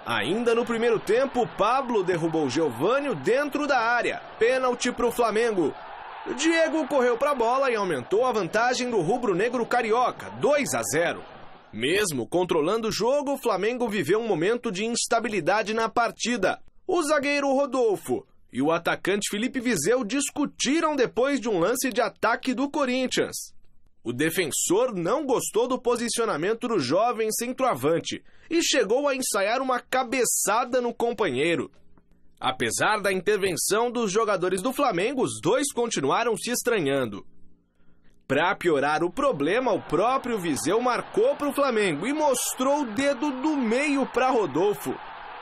Speaker 21: Ainda no primeiro tempo, Pablo derrubou Geovânio dentro da área. Pênalti para o Flamengo. Diego correu para a bola e aumentou a vantagem do rubro-negro carioca, 2-0. Mesmo controlando o jogo, o Flamengo viveu um momento de instabilidade na partida. O zagueiro Rodolfo e o atacante Felipe Viseu discutiram depois de um lance de ataque do Corinthians. O defensor não gostou do posicionamento do jovem centroavante e chegou a ensaiar uma cabeçada no companheiro. Apesar da intervenção dos jogadores do Flamengo, os dois continuaram se estranhando. Para piorar o problema, o próprio Viseu marcou para o Flamengo e mostrou o dedo do meio para Rodolfo.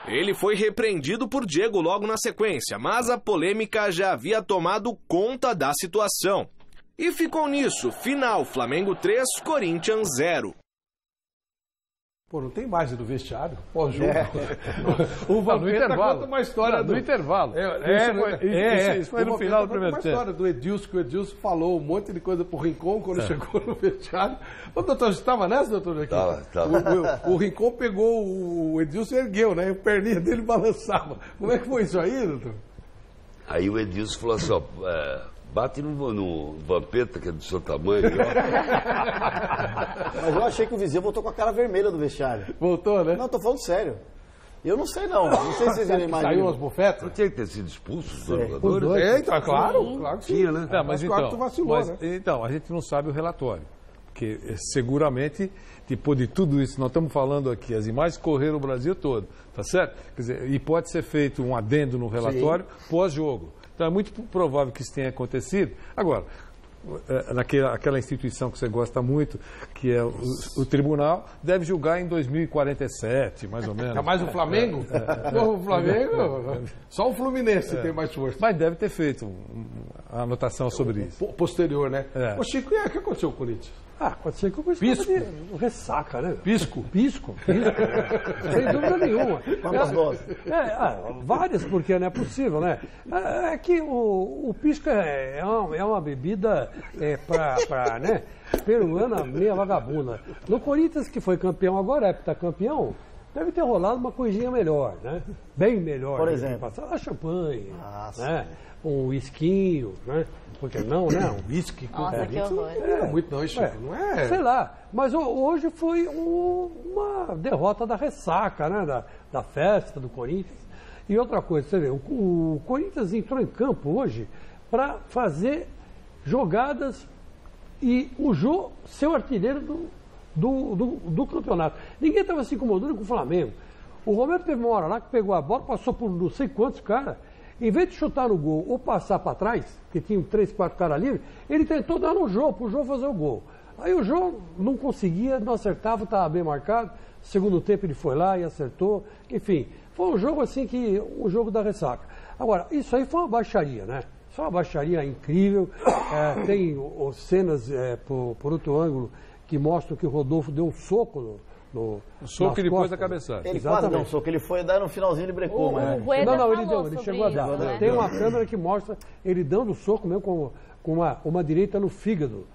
Speaker 21: Ele foi repreendido por Diego logo na sequência, mas a polêmica já havia tomado conta da situação. E ficou nisso, final, Flamengo 3, Corinthians 0.
Speaker 1: Pô, não tem imagem do vestiário? Pós-jogo.
Speaker 14: O Vampeta
Speaker 1: conta uma história
Speaker 14: no intervalo.
Speaker 1: Isso foi no final do primeiro tempo. Uma história do Edilson, que o Edilson falou um monte de coisa pro Rincon quando chegou no vestiário. O doutor, você estava nessa, doutor?
Speaker 16: Estava.
Speaker 1: O Rincon pegou o Edilson e ergueu, né? E a perninha dele balançava. Como é que foi isso aí, doutor?
Speaker 16: Aí o Edilson falou assim, ó, bate no Vampeta, que é do seu tamanho.
Speaker 15: Mas eu achei que o Viseu voltou com a cara vermelha do vestiário.
Speaker 1: Voltou, né?
Speaker 15: Não, tô falando sério. Eu não sei, não. Não sei se vocês viram a imagem.
Speaker 1: Saiu umas bufetas?
Speaker 16: Não tinha que ter sido expulso os dois
Speaker 1: jogadores? Então, claro que sim.
Speaker 14: Tinha, né?
Speaker 1: Mas claro que tu vacilou, né?
Speaker 14: Então, a gente não sabe o relatório. Porque seguramente, depois de tudo isso, nós estamos falando aqui, as imagens correram o Brasil todo, tá certo? Quer dizer, e pode ser feito um adendo no relatório pós-jogo. Então é muito provável que isso tenha acontecido. Agora, aquela instituição que você gosta muito, que é o tribunal, deve julgar em 2047, mais ou menos.
Speaker 1: É mais o Flamengo? O Flamengo? Só o Fluminense tem mais força.
Speaker 14: Mas deve ter feito a anotação sobre isso.
Speaker 1: Posterior, né? Ô Chico, e aí, o que aconteceu com o Corinthians?
Speaker 14: Aconteceu que o Corinthians ressaca, né?
Speaker 1: Pisco.
Speaker 14: Sem dúvida nenhuma.
Speaker 15: Quantas doses?
Speaker 14: Várias, porque não é possível, né? É que o pisco é uma bebida né, peruana meia vagabunda. No Corinthians, que foi campeão agora, heptacampeão, deve ter rolado uma coisinha melhor, né? Bem melhor.
Speaker 15: Por exemplo?
Speaker 14: A champanhe, né? Um whiskinho, né? Porque não, né? Um whisky com
Speaker 3: Nossa,
Speaker 1: não é muito não, Chico. Não é...
Speaker 14: Sei lá, mas hoje foi uma derrota da ressaca, né? Da festa do Corinthians. E outra coisa, você vê, o Corinthians entrou em campo hoje para fazer jogadas e o Jô ser o artilheiro do campeonato. Ninguém estava se incomodando com o Flamengo. O Romero teve uma hora lá que pegou a bola, passou por não sei quantos caras. Em vez de chutar no gol ou passar para trás, que tinha 3, 4 caras livres, ele tentou dar no Jô, para o Jô fazer o gol. Aí o Jô não conseguia, não acertava, estava bem marcado. Segundo tempo ele foi lá e acertou. Enfim, foi um jogo assim que o jogo da ressaca. Agora, isso aí foi uma baixaria, né? Isso é uma baixaria incrível. Tem cenas por outro ângulo que mostram que o Rodolfo deu um soco
Speaker 1: o soco e depois a cabeçada.
Speaker 15: Ele quase deu um soco, ele foi dar no finalzinho, ele brecou.
Speaker 14: Ele chegou a dar. Isso, né? Tem uma câmera que mostra ele dando o soco mesmo com uma direita no fígado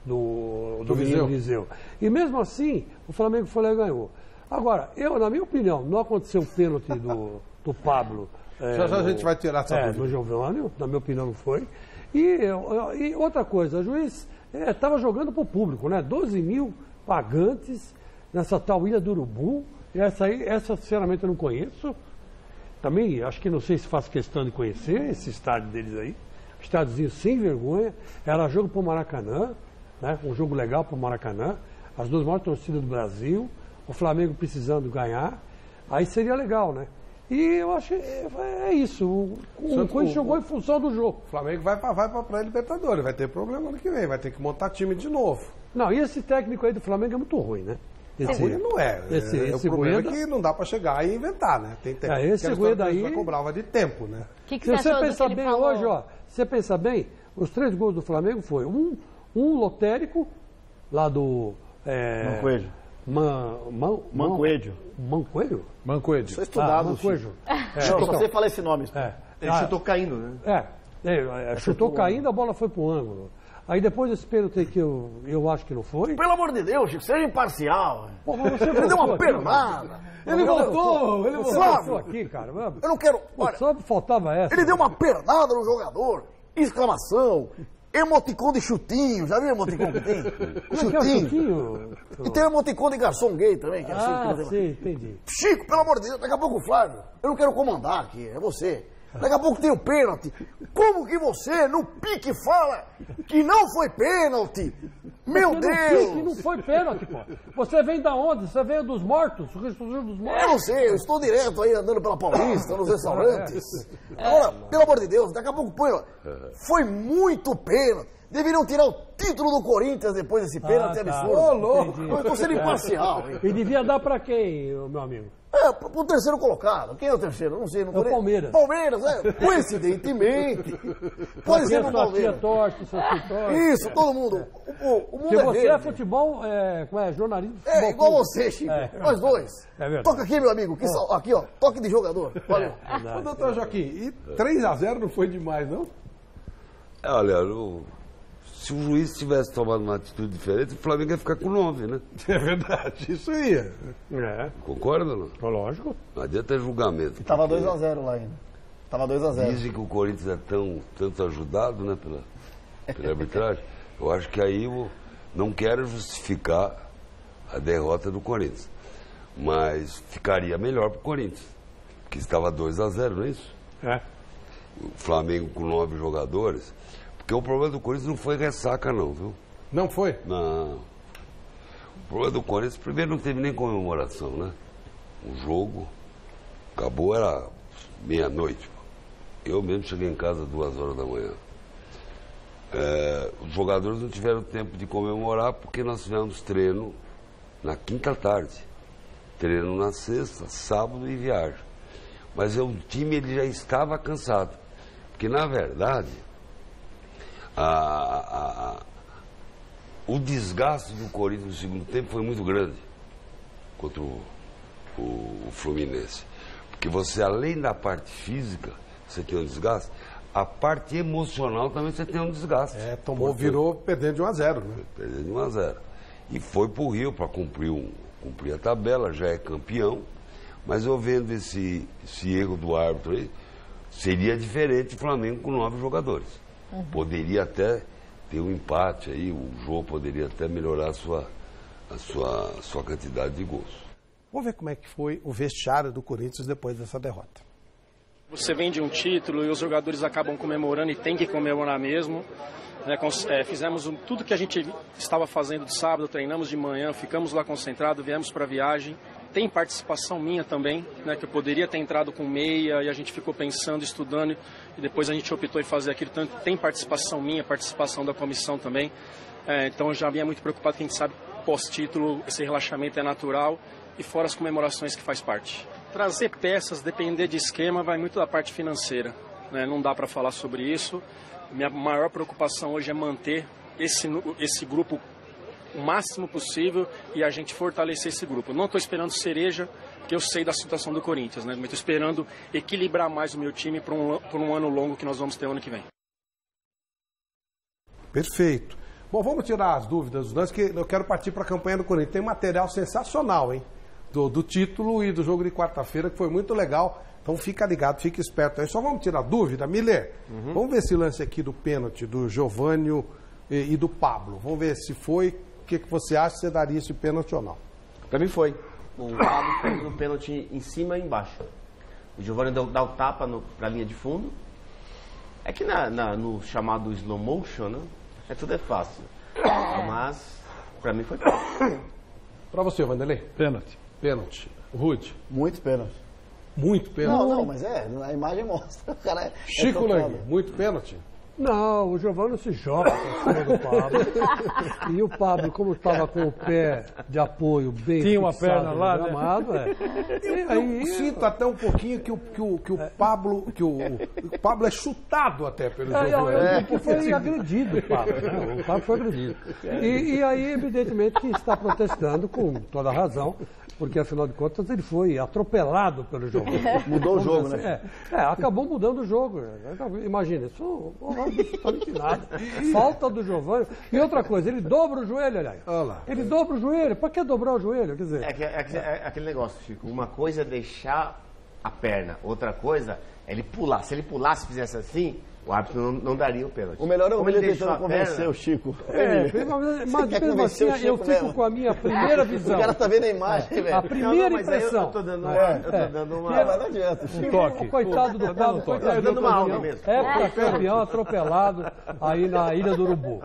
Speaker 14: do Viseu. E mesmo assim, o Flamengo foi lá e ganhou. Agora, na minha opinião, não aconteceu o pênalti do Pablo.
Speaker 1: Já a gente vai tirar essa dúvida.
Speaker 14: Do Geovânio, na minha opinião não foi. E outra coisa, o juiz estava jogando para o público, né? 12 mil pagantes nessa tal Ilha do Urubu. Essa sinceramente eu não conheço. Também acho que não sei se faz questão de conhecer esse estádio deles aí. Estádiozinho sem vergonha. Era jogo para o Maracanã, né? Um jogo legal para o Maracanã. As duas maiores torcidas do Brasil. O Flamengo precisando ganhar. Aí seria legal, né? E eu acho que é isso. O Corinthians jogou em função do jogo.
Speaker 1: O Flamengo vai para a Libertadores. Vai ter problema ano que vem. Vai ter que montar time de novo.
Speaker 14: Não, e esse técnico aí do Flamengo é muito ruim, né?
Speaker 1: Ruim não é. O problema é que não dá para chegar e inventar, né? Tem tempo.
Speaker 14: Esse Gueda aí
Speaker 1: vai cobrava de tempo, né?
Speaker 3: Que você
Speaker 14: pensar bem hoje, você pensa bem, os 3 gols do Flamengo foi um lotérico lá do
Speaker 15: Mancoelho.
Speaker 14: Mancoelho? Mancoelho?
Speaker 1: Mancoelho.
Speaker 15: Sou estudado.
Speaker 14: Mancoelho.
Speaker 15: Não, só sei falar esse nome.
Speaker 5: Ele chutou caindo, né?
Speaker 14: Chutou caindo, a bola foi pro ângulo. Aí depois desse pênalti que eu acho que não foi.
Speaker 15: Pelo amor de Deus, Chico, seja imparcial.
Speaker 14: Pô, mas você
Speaker 15: ele deu uma pernada.
Speaker 14: Ele voltou aqui, cara.
Speaker 15: Eu não quero. Olha,
Speaker 14: só faltava essa.
Speaker 15: Ele deu uma pernada no jogador. Exclamação. Emoticon de chutinho. Já viu o emoticon que tem?
Speaker 14: Chutinho.
Speaker 15: E tem o emoticon de garçom gay também, que é assim.
Speaker 14: Sim, entendi.
Speaker 15: Chico, pelo amor de Deus, daqui a pouco o Flávio. Eu não quero comandar aqui, é você. Daqui a pouco tem o pênalti. Como que você, no pique, fala que não foi pênalti? Meu Deus!
Speaker 14: No pique não foi pênalti, pô. Você vem da onde? Você veio dos mortos? Ressurgiu dos mortos?
Speaker 15: Eu não sei, eu estou direto aí andando pela Paulista, nos restaurantes. Agora, pelo amor de Deus, daqui a pouco põe. Foi muito pênalti. Deveriam tirar o título do Corinthians depois desse pênalti absurdo.
Speaker 14: Ô, louco!
Speaker 15: Eu estou sendo imparcial, hein?
Speaker 14: E devia dar pra quem, meu amigo?
Speaker 15: Pro terceiro colocado. Quem é o terceiro? Não sei. Não
Speaker 14: o Palmeiras.
Speaker 15: Palmeiras, coincidentemente. Pode ser o Palmeiras.
Speaker 14: Torce,
Speaker 15: isso, todo mundo. O mundo
Speaker 14: porque
Speaker 15: é
Speaker 14: você
Speaker 15: verde.
Speaker 14: É futebol, jornalismo.
Speaker 15: É igual você, Chico. Nós dois.
Speaker 14: É verdade.
Speaker 15: Toca aqui, meu amigo. Aqui, ó. Toque de jogador. Valeu.
Speaker 1: Ô, doutor Joaquim, e 3-0 não foi demais, não?
Speaker 16: Olha, se o juiz tivesse tomado uma atitude diferente, o Flamengo ia ficar com 9, né?
Speaker 1: É verdade, isso ia.
Speaker 16: Concorda, não?
Speaker 14: Lógico.
Speaker 16: Não adianta julgamento.
Speaker 15: E tava 2-0 lá ainda. Tava 2-0.
Speaker 16: Dizem que o Corinthians é tanto ajudado, né, pela arbitragem. Eu acho que aí eu não quero justificar a derrota do Corinthians. Mas ficaria melhor pro Corinthians. Porque estava 2-0, não é isso? O Flamengo com 9 jogadores. Porque o problema do Corinthians não foi ressaca, não, viu?
Speaker 1: Não foi?
Speaker 16: Não. O problema do Corinthians, primeiro, não teve nem comemoração, né? O jogo acabou, era meia-noite. Eu mesmo cheguei em casa 2 horas da manhã. Os jogadores não tiveram tempo de comemorar porque nós tivemos treino na quinta tarde. Treino na sexta, sábado e viagem. Mas o time ele já estava cansado. Porque, na verdade, o desgaste do Corinthians no segundo tempo foi muito grande contra o Fluminense. Porque você, além da parte física, você tem um desgaste, a parte emocional também você tem um desgaste.
Speaker 1: Virou perdendo de 1-0, né?
Speaker 16: Perdendo de 1-0. E foi pro Rio para cumprir a tabela, já é campeão. Mas eu vendo esse erro do árbitro aí, seria diferente o Flamengo com 9 jogadores. Poderia até ter um empate aí, o jogo poderia até melhorar a sua quantidade de gols.
Speaker 1: Vamos ver como é que foi o vestiário do Corinthians depois dessa derrota.
Speaker 4: Você vem de um título e os jogadores acabam comemorando e tem que comemorar mesmo. Fizemos tudo que a gente estava fazendo de sábado, treinamos de manhã, ficamos lá concentrados, viemos para a viagem. Tem participação minha também, né, que eu poderia ter entrado com meia e a gente ficou pensando, estudando e depois a gente optou em fazer aquilo. Tanto tem participação minha, participação da comissão também. Então eu já vinha muito preocupado, que a gente sabe, pós-título, esse relaxamento é natural e fora as comemorações que faz parte. Trazer peças, depender de esquema, vai muito da parte financeira, né? Não dá para falar sobre isso. Minha maior preocupação hoje é manter esse grupo o máximo possível e a gente fortalecer esse grupo. Não estou esperando cereja, porque eu sei da situação do Corinthians, né? Mas estou esperando equilibrar mais o meu time por um ano longo que nós vamos ter ano que vem.
Speaker 1: Perfeito. Bom, vamos tirar as dúvidas dos lances, que eu quero partir para a campanha do Corinthians. Tem material sensacional, hein? Do título e do jogo de quarta-feira, que foi muito legal. Então fica ligado, fica esperto aí. Só vamos tirar dúvida, Miller. Vamos ver esse lance aqui do pênalti do Giovânio e do Pablo. Vamos ver se foi. O que você acha que você daria esse pênalti ou não?
Speaker 5: Para mim foi. O Pablo fez um pênalti em cima e embaixo. O Giovânio dá o tapa para a linha de fundo. É que no chamado slow motion, né? Tudo é fácil. Mas, para mim foi fácil.
Speaker 1: Para você, Vanderlei? Pênalti. Rude?
Speaker 15: Muito pênalti.
Speaker 1: Muito pênalti?
Speaker 15: Não, mas a imagem mostra. O cara
Speaker 1: Chico Lang, muito pênalti?
Speaker 14: Não, o Giovani se joga por cima do Pablo. E o Pablo, como estava com o pé de apoio bem
Speaker 1: tinha uma perna lá,
Speaker 14: gramado,
Speaker 1: Eu sinto até um pouquinho que o Pablo é chutado até pelo Giovani.
Speaker 14: Porque foi agredido o Pablo, né? O Pablo foi agredido. E aí, evidentemente, que está protestando com toda a razão, porque, afinal de contas, ele foi atropelado pelo Giovani.
Speaker 15: Mudou o jogo, né?
Speaker 14: Acabou mudando o jogo. Imagina, isso não está nada. Falta do Giovani. E outra coisa, ele dobra o joelho, aliás. Ele dobra o joelho. Para que dobrar o joelho? Quer dizer...
Speaker 5: É aquele negócio, Chico. Uma coisa é deixar a perna, outra coisa é ele pular. Se ele pulasse e fizesse assim, o árbitro não daria o pênalti.
Speaker 15: O melhor é o Emílio tentando convencer o Chico.
Speaker 14: Mas mesmo assim, eu fico com a minha primeira visão.
Speaker 15: O cara tá vendo a imagem, velho.
Speaker 14: A primeira impressão.
Speaker 5: Eu tô dando uma...
Speaker 15: Não adianta.
Speaker 14: Um toque. Coitado do Pablo, coitado do Pablo. É campeão atropelado aí na Ilha do Urubu.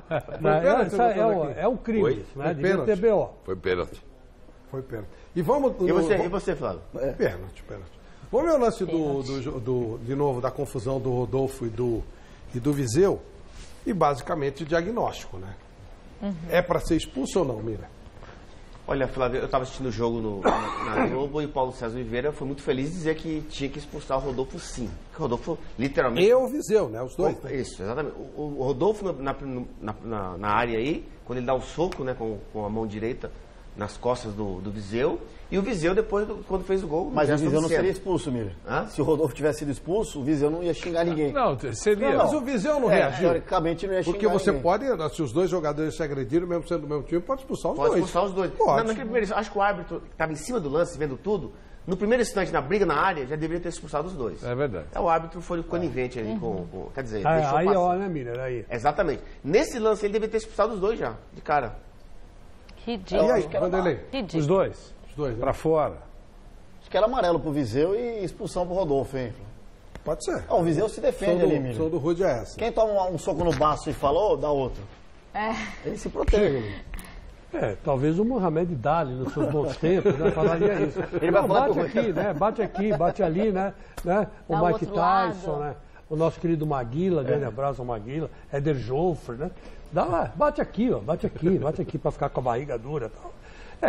Speaker 14: É um crime isso, né? Devia ter BO.
Speaker 16: Foi pênalti.
Speaker 1: Foi pênalti. E vamos...
Speaker 5: E você, Flávio?
Speaker 1: Pênalti. Vamos ver o lance de novo, da confusão do Rodolfo e do Viseu. E basicamente o diagnóstico, né? É para ser expulso ou não, Mira?
Speaker 5: Olha, Flávio, eu estava assistindo o jogo na Globo e o Paulo César Oliveira foi muito feliz de dizer que tinha que expulsar o Rodolfo, sim. O Rodolfo, literalmente...
Speaker 1: E o Viseu, né? Os dois.
Speaker 5: Isso, exatamente. O Rodolfo na área aí, quando ele dá o soco, né, com a mão direita nas costas do Viseu, e o Viseu depois, quando fez o gol...
Speaker 15: Mas o Viseu não seria expulso, Mira. Se o Rodolfo tivesse sido expulso, o Viseu não ia xingar ninguém.
Speaker 1: Não, seria. Mas o Viseu não reagiu.
Speaker 15: Teoricamente não ia xingar
Speaker 1: Porque você
Speaker 15: ninguém.
Speaker 1: pode, se os dois jogadores se agrediram, mesmo sendo do mesmo time, pode expulsar os dois.
Speaker 5: Pode expulsar os dois.
Speaker 1: Pode.
Speaker 5: Naquele primeiro, acho que o árbitro estava em cima do lance, vendo tudo. No primeiro instante, na briga na área, já deveria ter expulsado os dois.
Speaker 1: É verdade.
Speaker 5: Então o árbitro foi conivente ali com... Quer dizer,
Speaker 14: deixou aí, ó, né, Mira? Aí.
Speaker 5: Exatamente. Nesse lance, ele deveria ter expulsado os dois já, de cara.
Speaker 3: Ridículo.
Speaker 1: E aí, Vanderlei?
Speaker 14: Os dois?
Speaker 1: Os dois, né?
Speaker 14: Pra fora.
Speaker 15: Acho que era amarelo pro Viseu e expulsão pro Rodolfo, hein?
Speaker 1: Pode ser.
Speaker 15: O Viseu se defende ali, Mira.
Speaker 1: Sou do Rude é essa.
Speaker 15: Quem toma um soco no baço e falou, dá outro. Ele se protege.
Speaker 14: Talvez o Mohamed Dali, nos seus bons tempos, né, falaria isso.
Speaker 15: Ele vai falar
Speaker 14: bate aqui, né? Bate aqui, bate ali, né? O Mike Tyson, né? O nosso querido Maguila, grande abraço ao Maguila, Éder Joffre, né? Dá lá, bate aqui para ficar com a barriga dura e tal.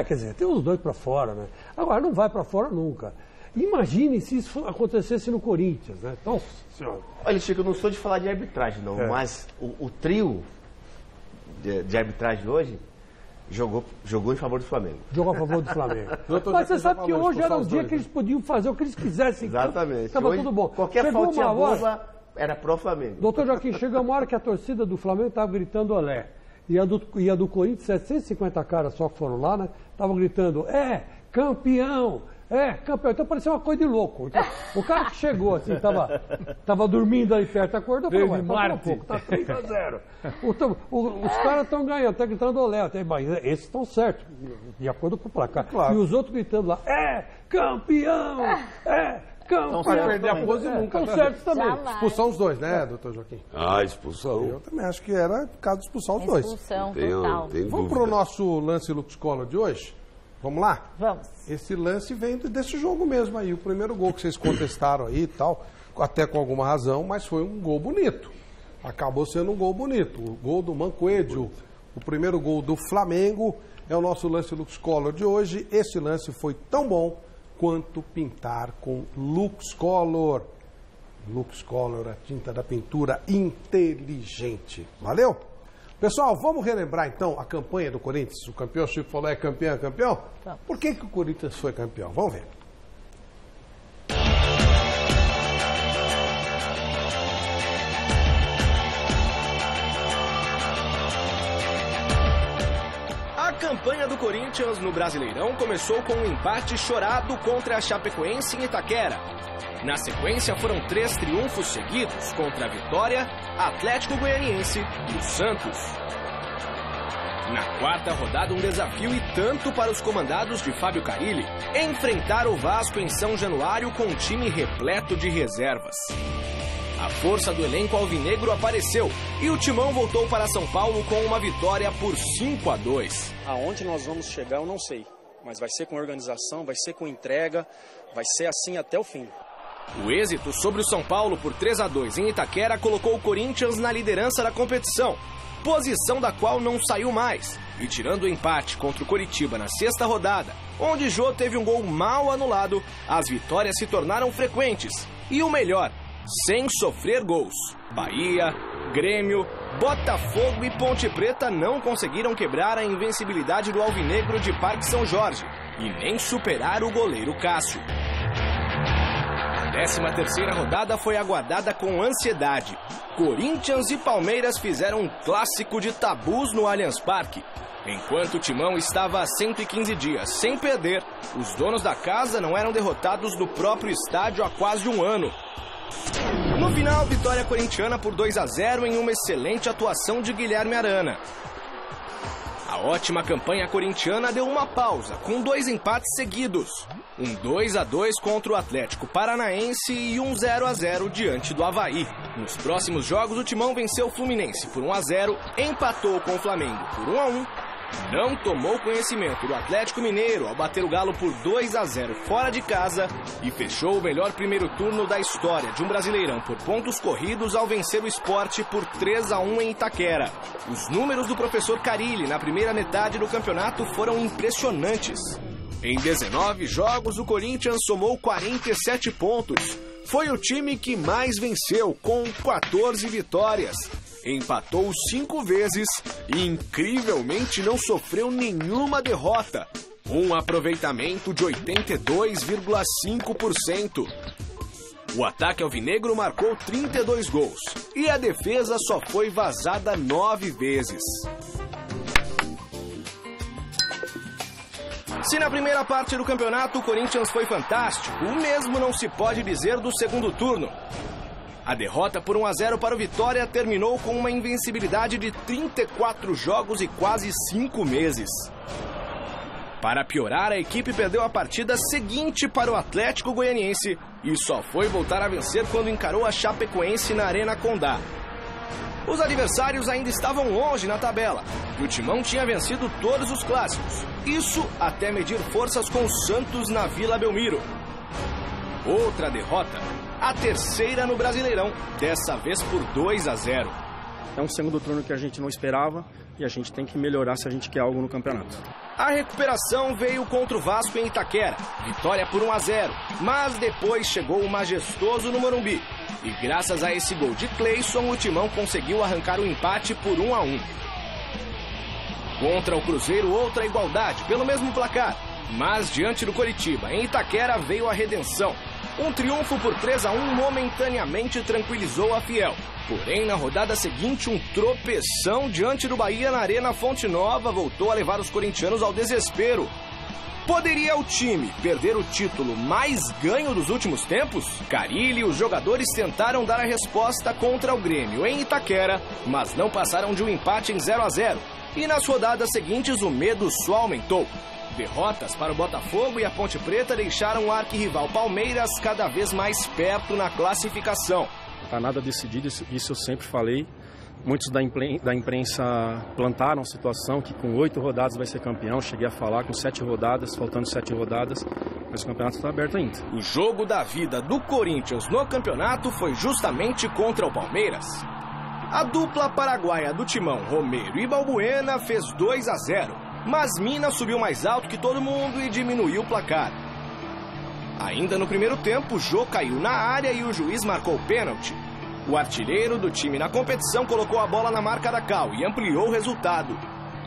Speaker 14: Quer dizer, tem os dois para fora, né? Agora, não vai para fora nunca. Imagine se isso acontecesse no Corinthians, né? Nossa Senhora.
Speaker 5: Olha, Chico, eu não sou de falar de arbitragem, não, mas o trio de arbitragem hoje jogou em favor do Flamengo.
Speaker 14: Jogou a favor do Flamengo. Mas você sabe que hoje era um dia que eles podiam fazer o que eles quisessem.
Speaker 5: Exatamente.
Speaker 14: Estava tudo bom.
Speaker 5: Qualquer faltinha boba era pró-Flamengo.
Speaker 14: Doutor Joaquim, chegou uma hora que a torcida do Flamengo estava gritando olé. E a do Corinthians, 750 caras só que foram lá, né? Estavam gritando, campeão! Campeão. Então parecia uma coisa de louco. Então, o cara que chegou assim, tava dormindo ali perto, acordou e falou, tá 3-0. Os caras estão ganhando, estão gritando olé. Mas esses estão certos, de acordo com o placar.
Speaker 1: Claro.
Speaker 14: E os outros gritando lá, campeão!
Speaker 1: Não vai perder a pose nunca.
Speaker 14: Estão certos também.
Speaker 3: Jamais.
Speaker 1: Expulsar os dois, né, doutor Joaquim?
Speaker 16: Expulsão.
Speaker 1: Eu também acho que era caso de expulsar os dois.
Speaker 3: Expulsão, total.
Speaker 1: Vamos pro nosso lance Lux Collor de hoje? Vamos lá?
Speaker 3: Vamos.
Speaker 1: Esse lance vem desse jogo mesmo aí. O primeiro gol que vocês contestaram aí e tal, até com alguma razão, mas foi um gol bonito. Acabou sendo um gol bonito. O gol do Mancoedio, o primeiro gol do Flamengo, é o nosso lance Lux Collor de hoje. Esse lance foi tão bom quanto pintar com Lux Collor. Lux Collor, a tinta da pintura inteligente. Valeu? Pessoal, vamos relembrar então a campanha do Corinthians. O campeão Chico falou, campeão?
Speaker 3: Vamos.
Speaker 1: Por que o Corinthians foi campeão? Vamos ver.
Speaker 21: A campanha do Corinthians no Brasileirão começou com um empate chorado contra a Chapecoense em Itaquera. Na sequência foram 3 triunfos seguidos contra a Vitória, Atlético Goianiense e o Santos. Na quarta rodada, um desafio e tanto para os comandados de Fábio Carille enfrentar o Vasco em São Januário com um time repleto de reservas. A força do elenco alvinegro apareceu e o Timão voltou para São Paulo com uma vitória por 5-2.
Speaker 4: Aonde nós vamos chegar eu não sei, mas vai ser com organização, vai ser com entrega, vai ser assim até o fim.
Speaker 21: O êxito sobre o São Paulo por 3-2 em Itaquera colocou o Corinthians na liderança da competição, posição da qual não saiu mais. E tirando o empate contra o Coritiba na sexta rodada, onde Jô teve um gol mal anulado, as vitórias se tornaram frequentes. E o melhor, sem sofrer gols. Bahia, Grêmio, Botafogo e Ponte Preta não conseguiram quebrar a invencibilidade do Alvinegro de Parque São Jorge e nem superar o goleiro Cássio. A 13ª rodada foi aguardada com ansiedade. Corinthians e Palmeiras fizeram um clássico de tabus no Allianz Parque. Enquanto o Timão estava há 115 dias sem perder, os donos da casa não eram derrotados no próprio estádio há quase um ano. No final, vitória corintiana por 2-0 em uma excelente atuação de Guilherme Arana. A ótima campanha corintiana deu uma pausa, com 2 empates seguidos. Um 2-2 contra o Atlético Paranaense e um 0-0 diante do Avaí. Nos próximos jogos, o Timão venceu o Fluminense por 1-0, empatou com o Flamengo por 1-1, não tomou conhecimento do Atlético Mineiro ao bater o Galo por 2-0 fora de casa e fechou o melhor primeiro turno da história de um Brasileirão por pontos corridos ao vencer o Sport por 3-1 em Itaquera. Os números do professor Carille na primeira metade do campeonato foram impressionantes. Em 19 jogos, o Corinthians somou 47 pontos. Foi o time que mais venceu, com 14 vitórias. Empatou 5 vezes e, incrivelmente, não sofreu nenhuma derrota. Um aproveitamento de 82,5%. O ataque alvinegro marcou 32 gols e a defesa só foi vazada 9 vezes. Se na primeira parte do campeonato o Corinthians foi fantástico, o mesmo não se pode dizer do segundo turno. A derrota por 1-0 para o Vitória terminou com uma invencibilidade de 34 jogos e quase 5 meses. Para piorar, a equipe perdeu a partida seguinte para o Atlético Goianiense e só foi voltar a vencer quando encarou a Chapecoense na Arena Condá. Os adversários ainda estavam longe na tabela e o Timão tinha vencido todos os clássicos. Isso até medir forças com o Santos na Vila Belmiro. Outra derrota, a terceira no Brasileirão, dessa vez por 2-0.
Speaker 4: É um segundo turno que a gente não esperava e a gente tem que melhorar se a gente quer algo no campeonato.
Speaker 21: A recuperação veio contra o Vasco em Itaquera, vitória por 1-0, mas depois chegou o majestoso no Morumbi. E graças a esse gol de Cleison, o Timão conseguiu arrancar o empate por 1-1. Contra o Cruzeiro, outra igualdade, pelo mesmo placar. Mas diante do Coritiba, em Itaquera, veio a redenção. Um triunfo por 3-1 momentaneamente tranquilizou a Fiel. Porém, na rodada seguinte, um tropeção diante do Bahia na Arena Fonte Nova voltou a levar os corintianos ao desespero. Poderia o time perder o título mais ganho dos últimos tempos? Carille e os jogadores tentaram dar a resposta contra o Grêmio em Itaquera, mas não passaram de um empate em 0-0. E nas rodadas seguintes o medo só aumentou. Derrotas para o Botafogo e a Ponte Preta deixaram o arquirrival Palmeiras cada vez mais perto na classificação.
Speaker 4: Está nada decidido, isso eu sempre falei. Muitos da imprensa plantaram a situação que com 8 rodadas vai ser campeão. Cheguei a falar com 7 rodadas, faltando 7 rodadas, mas o campeonato está aberto ainda.
Speaker 21: O jogo da vida do Corinthians no campeonato foi justamente contra o Palmeiras. A dupla paraguaia do Timão, Romero e Balbuena, fez 2-0. Mas Minas subiu mais alto que todo mundo e diminuiu o placar. Ainda no primeiro tempo, Jô caiu na área e o juiz marcou o pênalti. O artilheiro do time na competição colocou a bola na marca da Cal e ampliou o resultado.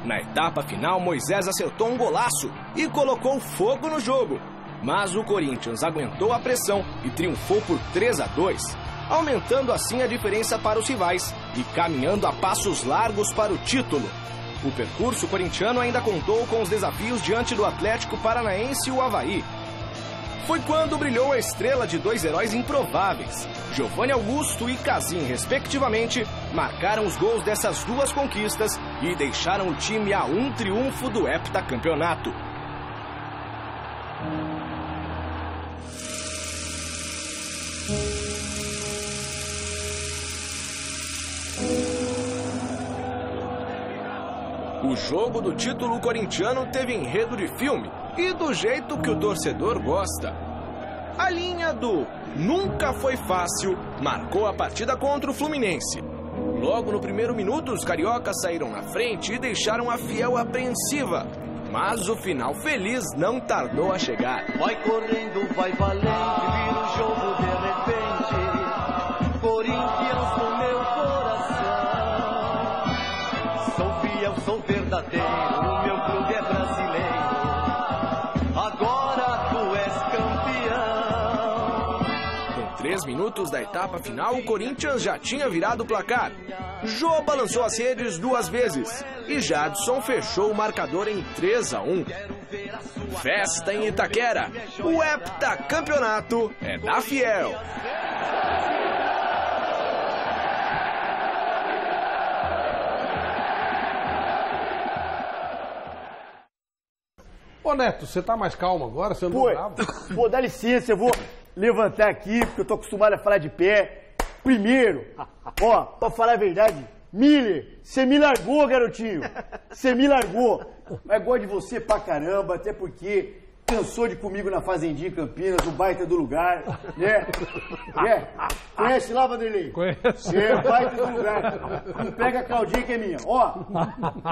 Speaker 21: Na etapa final, Moisés acertou um golaço e colocou fogo no jogo. Mas o Corinthians aguentou a pressão e triunfou por 3-2, aumentando assim a diferença para os rivais e caminhando a passos largos para o título. O percurso corintiano ainda contou com os desafios diante do Atlético Paranaense e o Avaí. Foi quando brilhou a estrela de 2 heróis improváveis. Giovanni Augusto e Casim, respectivamente, marcaram os gols dessas 2 conquistas e deixaram o time a um triunfo do heptacampeonato. O jogo do título corintiano teve enredo de filme e do jeito que o torcedor gosta. A linha do nunca foi fácil marcou a partida contra o Fluminense. Logo no primeiro minuto, os cariocas saíram na frente e deixaram a Fiel apreensiva. Mas o final feliz não tardou a chegar.
Speaker 6: Vai correndo, vai valente, vira o jogo de repente. Corinthians no meu coração. Sou fiel, sou verdadeiro, o meu clube é brasileiro. Agora tu és campeão.
Speaker 21: Com 3 minutos da etapa final, o Corinthians já tinha virado o placar. Jô balançou as redes 2 vezes e Jadson fechou o marcador em 3-1. Festa em Itaquera. O heptacampeonato é da Fiel.
Speaker 1: Ô Neto, você tá mais calmo agora? Você não tá bravo?
Speaker 15: Pô, dá licença, eu vou levantar aqui, porque eu tô acostumado a falar de pé. Primeiro, ó, pra falar a verdade, Miller, você me largou, garotinho. Você me largou. Mas gosto de você pra caramba, até porque cansou de comigo na Fazendinha em Campinas, o baita do lugar, né? Conhece lá, Vanderlei?
Speaker 14: Conheço.
Speaker 15: O baita do lugar. Não pega a Claudinha que é minha. Ó,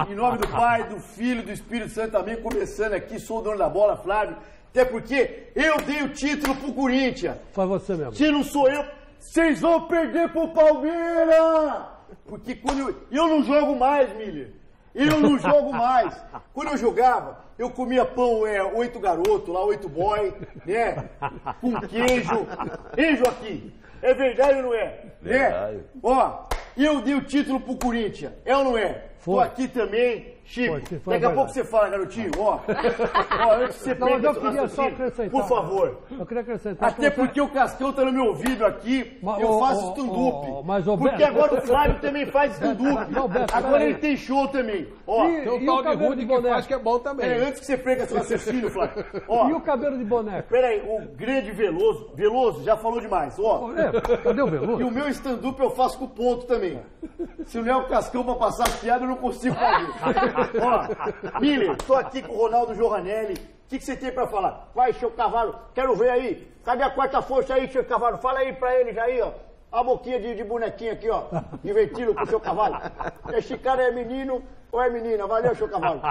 Speaker 15: em nome do Pai, do Filho, do Espírito Santo também, começando aqui, sou o dono da bola, Flávio. Até porque eu dei o título pro Corinthians.
Speaker 14: Foi você mesmo.
Speaker 15: Se não sou eu, vocês vão perder pro Palmeiras! Porque quando eu não jogo mais, Miller. Eu não jogo mais. Quando eu jogava, eu comia pão 8 garoto, lá 8 boy, né? Com queijo. Hein, Joaquim? É verdade ou não é?
Speaker 16: Verdade.
Speaker 15: Né? Ó, eu dei o título pro Corinthians. É ou não é? Tô aqui também. Chico, daqui a pouco você fala, garotinho, ó, antes que você
Speaker 14: Não, eu queria só acrescentar.
Speaker 15: por favor.
Speaker 14: Eu queria acrescentar.
Speaker 15: Até porque o Cascão tá no meu ouvido aqui, eu faço stand-up. Porque agora o Flávio também faz stand-up. Agora ele tem show também. Ó,
Speaker 1: tem um tal de Rude que faz que é bom também.
Speaker 15: Antes que você perca seu raciocínio, Flávio. Ó,
Speaker 14: e o cabelo de boneco?
Speaker 15: Peraí, o grande Veloso. Veloso já falou demais, ó.
Speaker 14: Cadê o Veloso?
Speaker 15: E o meu stand-up eu faço com ponto também. Se não é o Cascão pra passar as piadas, eu não consigo fazer. Ó, Miller, tô aqui com o Ronaldo Giovanelli. O que você tem pra falar? Vai, Chico Cavalo, quero ver aí. Cadê a quarta força aí, Chico Cavalo? Fala aí pra eles aí, ó. A boquinha de bonequinho aqui, ó. Divertido com o seu cavalo. Esse cara é menino ou é menina? Valeu, seu cavalo.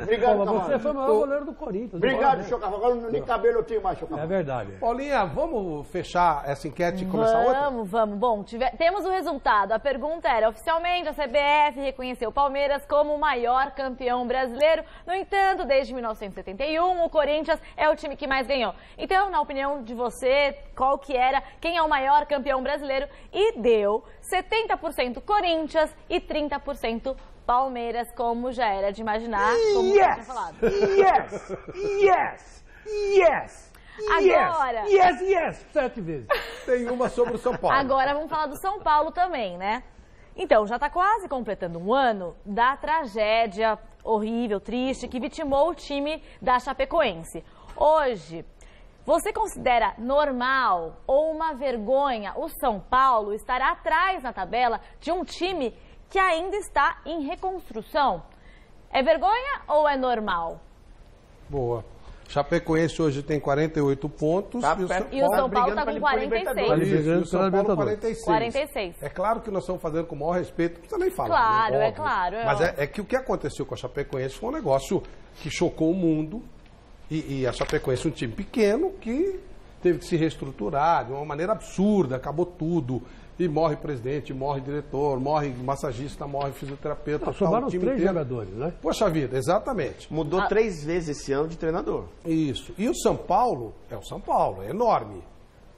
Speaker 15: Obrigado, Cavalo.
Speaker 14: Você foi o maior goleiro do Corinthians.
Speaker 15: Obrigado, seu Cavalo. Agora nem cabelo eu tenho mais, seu Cavalo.
Speaker 14: É verdade.
Speaker 1: Paulinha, vamos fechar essa enquete e começar outra?
Speaker 3: Vamos. Bom, temos o resultado. A pergunta era, oficialmente a CBF reconheceu o Palmeiras como o maior campeão brasileiro. No entanto, desde 1971, o Corinthians é o time que mais ganhou. Então, na opinião de você, quem é o maior campeão brasileiro? E deu 70% Corinthians e 30% Palmeiras, como já era de imaginar, como você tinha falado.
Speaker 14: Yes!
Speaker 3: Agora...
Speaker 14: Yes! 7 vezes.
Speaker 1: Tem uma sobre o São Paulo.
Speaker 3: Agora vamos falar do São Paulo também, né? Então, já está quase completando um ano da tragédia horrível, triste, que vitimou o time da Chapecoense. Hoje, você considera normal ou uma vergonha o São Paulo estar atrás na tabela de um time que ainda está em reconstrução? É vergonha ou é normal?
Speaker 1: Boa. Chapecoense hoje tem 48 pontos.
Speaker 3: E o São Paulo está com 46.
Speaker 1: E o São Paulo
Speaker 3: 46.
Speaker 1: É claro que nós estamos fazendo com o maior respeito, não precisa nem falar.
Speaker 3: Claro,
Speaker 1: né?
Speaker 3: é claro.
Speaker 1: Mas é que o que aconteceu com a Chapecoense foi um negócio que chocou o mundo. E a Chapecoense é um time pequeno que teve que se reestruturar de uma maneira absurda, acabou tudo. E morre presidente, morre diretor, morre massagista, morre fisioterapeuta.
Speaker 14: Sobraram 3 jogadores, né?
Speaker 1: Poxa vida, exatamente.
Speaker 5: Mudou 3 vezes esse ano de treinador.
Speaker 1: Isso. E o São Paulo, é enorme.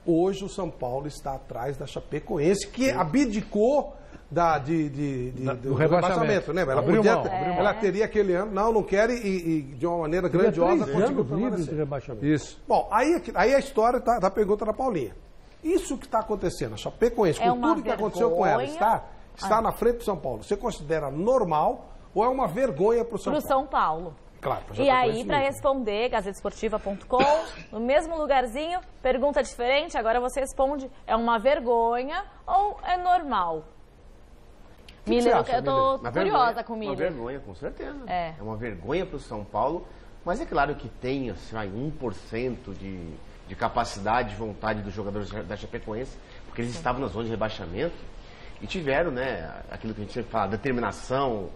Speaker 1: Hoje o São Paulo está atrás da Chapecoense, que abdicou do rebaixamento, né? Ela teria aquele ano, não quer e de uma maneira grandiosa conseguiu
Speaker 14: rebaixamento.
Speaker 1: Isso. Bom, aí a história da pergunta da Paulinha. Isso que está acontecendo, a Chapecoense, com tudo que aconteceu com ela, está na frente do São Paulo. Você considera normal ou é uma vergonha para o São Paulo?
Speaker 3: Para o São Paulo.
Speaker 1: Claro.
Speaker 3: E aí, para responder, gazetesportiva.com, no mesmo lugarzinho, pergunta diferente, agora você responde, é uma vergonha ou é normal? Miller, eu tô curiosa com o Miller.
Speaker 5: Uma vergonha, com certeza. É uma vergonha para o São Paulo, mas é claro que tem assim, 1% de capacidade, de vontade dos jogadores da Chapecoense, porque eles estavam na zona de rebaixamento e tiveram, né, aquilo que a gente sempre fala, determinação,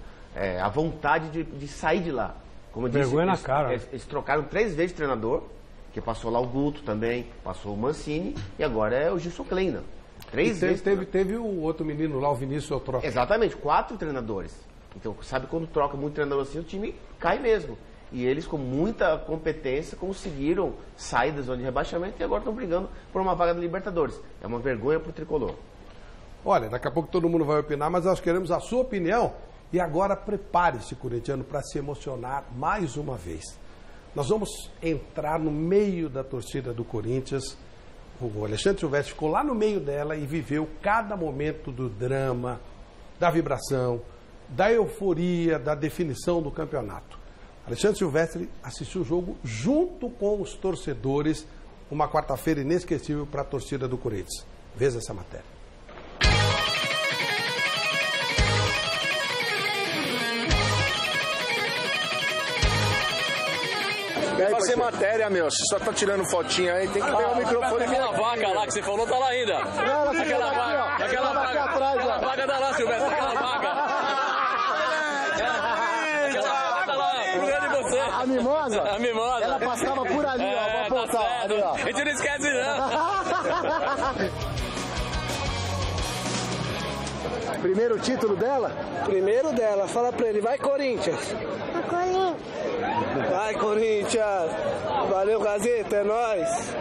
Speaker 5: a vontade de sair de lá. Como eu disse,
Speaker 14: vergonha na cara.
Speaker 5: Eles trocaram 3 vezes de treinador, que passou lá o Guto também, passou o Mancini e agora é o Gilson Kleina. 3 vezes.
Speaker 1: Teve o outro menino lá, o Vinícius Eutrópio.
Speaker 5: Exatamente, 4 treinadores. Então, sabe quando troca muito treinador assim, o time cai mesmo. E eles, com muita competência, conseguiram sair da zona de rebaixamento e agora estão brigando por uma vaga da Libertadores. É uma vergonha para o tricolor.
Speaker 1: Olha, daqui a pouco todo mundo vai opinar, mas nós queremos a sua opinião. E agora prepare-se, corintiano, para se emocionar mais uma vez. Nós vamos entrar no meio da torcida do Corinthians. O Alexandre Silvestre ficou lá no meio dela e viveu cada momento do drama, da vibração, da euforia, da definição do campeonato. Alexandre Silvestre assistiu o jogo junto com os torcedores, uma quarta-feira inesquecível para a torcida do Corinthians. Veja essa matéria.
Speaker 10: Vai fazer matéria, meu. Você só tá tirando fotinha aí, tem que pegar o microfone.
Speaker 22: Aquela vaca lá que você falou tá lá ainda. Aquela vaca tá lá, Silvestre, aquela vaca.
Speaker 15: A mimosa?
Speaker 22: A mimosa.
Speaker 15: Ela passava por ali, ó. Vou apontar.
Speaker 22: Tá
Speaker 15: Ali, ó.
Speaker 22: a gente não esquece, não.
Speaker 15: Primeiro título dela?
Speaker 23: Primeiro dela. Fala pra ele, vai Corinthians.
Speaker 24: Vai Corinthians.
Speaker 23: Vai Corinthians. Valeu, Gazeta, é nóis.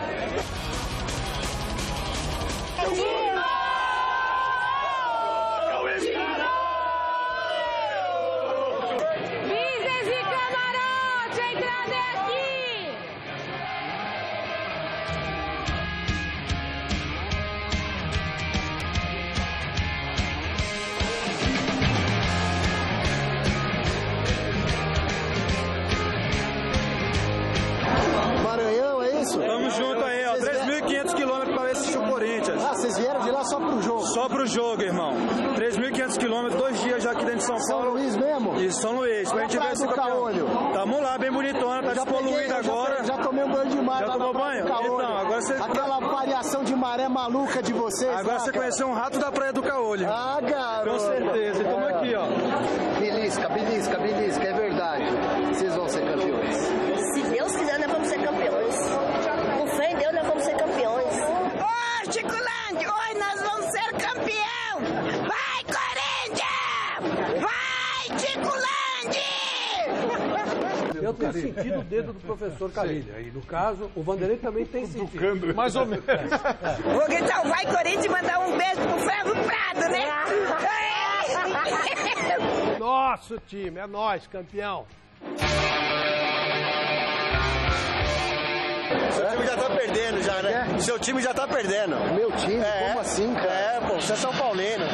Speaker 10: Tamo junto aí, ó. 3.500 quilômetros para ver assistir o Corinthians.
Speaker 15: Ah, vocês vieram de lá só pro jogo?
Speaker 10: Só pro jogo, irmão. 3.500 quilômetros, 2 dias já aqui dentro de São Paulo.
Speaker 15: São Luís mesmo?
Speaker 10: Isso, São Luís. Pra gente ver esse campeão. Tamo lá, bem bonitona, tá despoluída agora.
Speaker 15: Já tomei um banho de mar.
Speaker 10: Já tomou banho? Então, agora você...
Speaker 15: Aquela variação de maré maluca de vocês.
Speaker 10: Agora
Speaker 15: lá,
Speaker 10: você conheceu um rato da Praia do Caolho.
Speaker 15: Ah, garoto.
Speaker 10: Com certeza. Estamos aqui, ó.
Speaker 15: Belisca, é verdade. Vocês vão ser campeões.
Speaker 24: Se Deus quiser, nós vamos ser campeões. Com fé em Deus, nós vamos ser campeões. Ô, Chicolândia, hoje nós vamos ser campeão! Vai, Corinthians! Vai, Chicolândia!
Speaker 14: Eu tenho sentido o dedo do professor Carilha. E no caso, o Vanderlei também tem sentido.
Speaker 1: Mais ou menos.
Speaker 24: Vou gritar o Vai, Corinthians, e mandar um beijo pro Ferro Prado, né?
Speaker 1: Nosso time, é nós, campeão.
Speaker 10: Seu time já tá perdendo, já, né? Seu time já tá perdendo.
Speaker 15: Meu time? Como assim, cara?
Speaker 10: É, pô, você é São Paulino.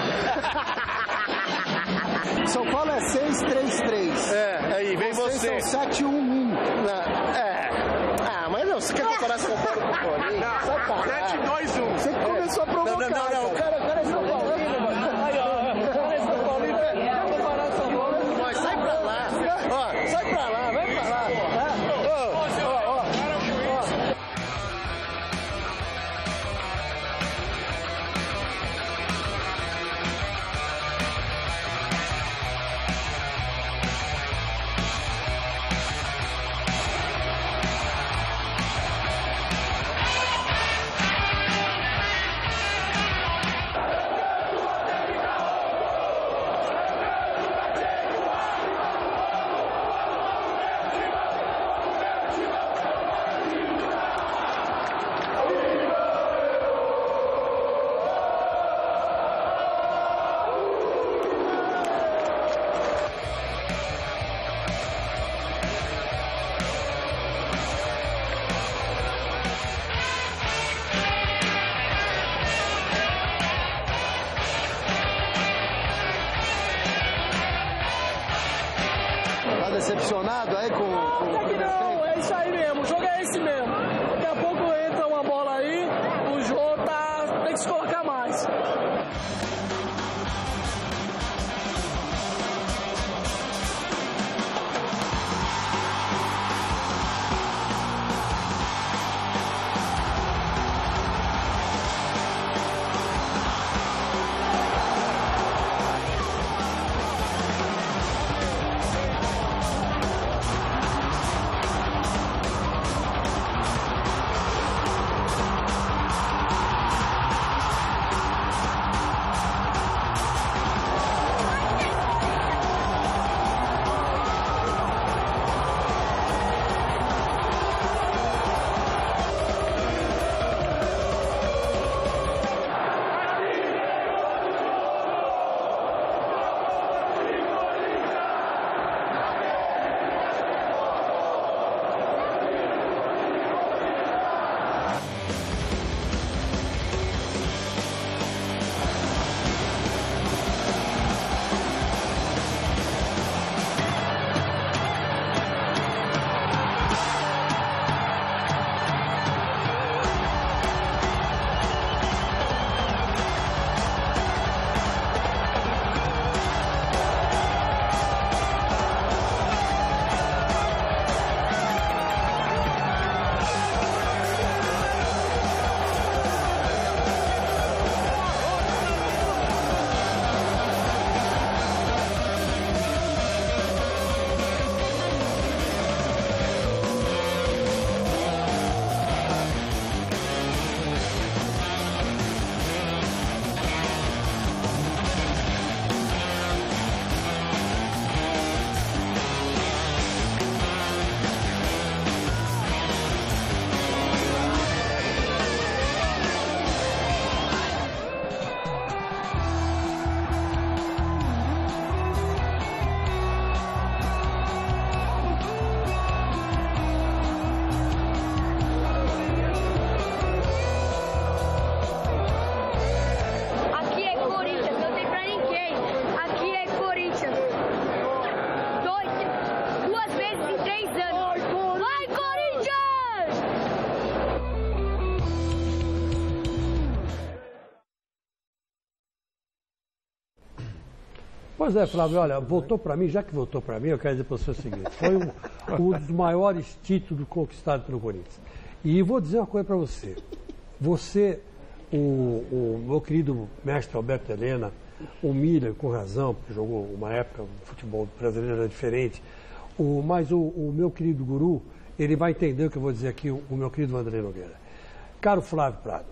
Speaker 15: São Paulo é 6-3-3.
Speaker 10: Aí vem você.
Speaker 15: Vocês são 7-1-1.
Speaker 10: Ah, mas não, você quer comparar São Paulo com o Corinthians? 7-2-1.
Speaker 15: Você começou a provocar.
Speaker 10: Não.
Speaker 15: O cara é São Paulino, mano. Aí, ó. O cara é São Paulino. Quer comparar São Paulo?
Speaker 10: Mas sai pra lá. Ó, sai pra lá, vai pra lá.
Speaker 15: Tá decepcionado aí com o primeiro tempo?
Speaker 23: Não, é isso aí mesmo, o jogo é esse mesmo. Daqui a pouco entra uma bola aí, o jogo tem que se colocar mais.
Speaker 14: Pois é, Flávio, olha, voltou para mim, já que voltou para mim, eu quero dizer para você o seguinte, foi um dos maiores títulos conquistados pelo Corinthians. E vou dizer uma coisa para você. Você, o meu querido mestre Alberto Helena, o Miller, com razão, porque jogou uma época, o futebol brasileiro era diferente, mas o meu querido guru, ele vai entender o que eu vou dizer aqui, o meu querido Vanderlei Nogueira. Caro Flávio Prado,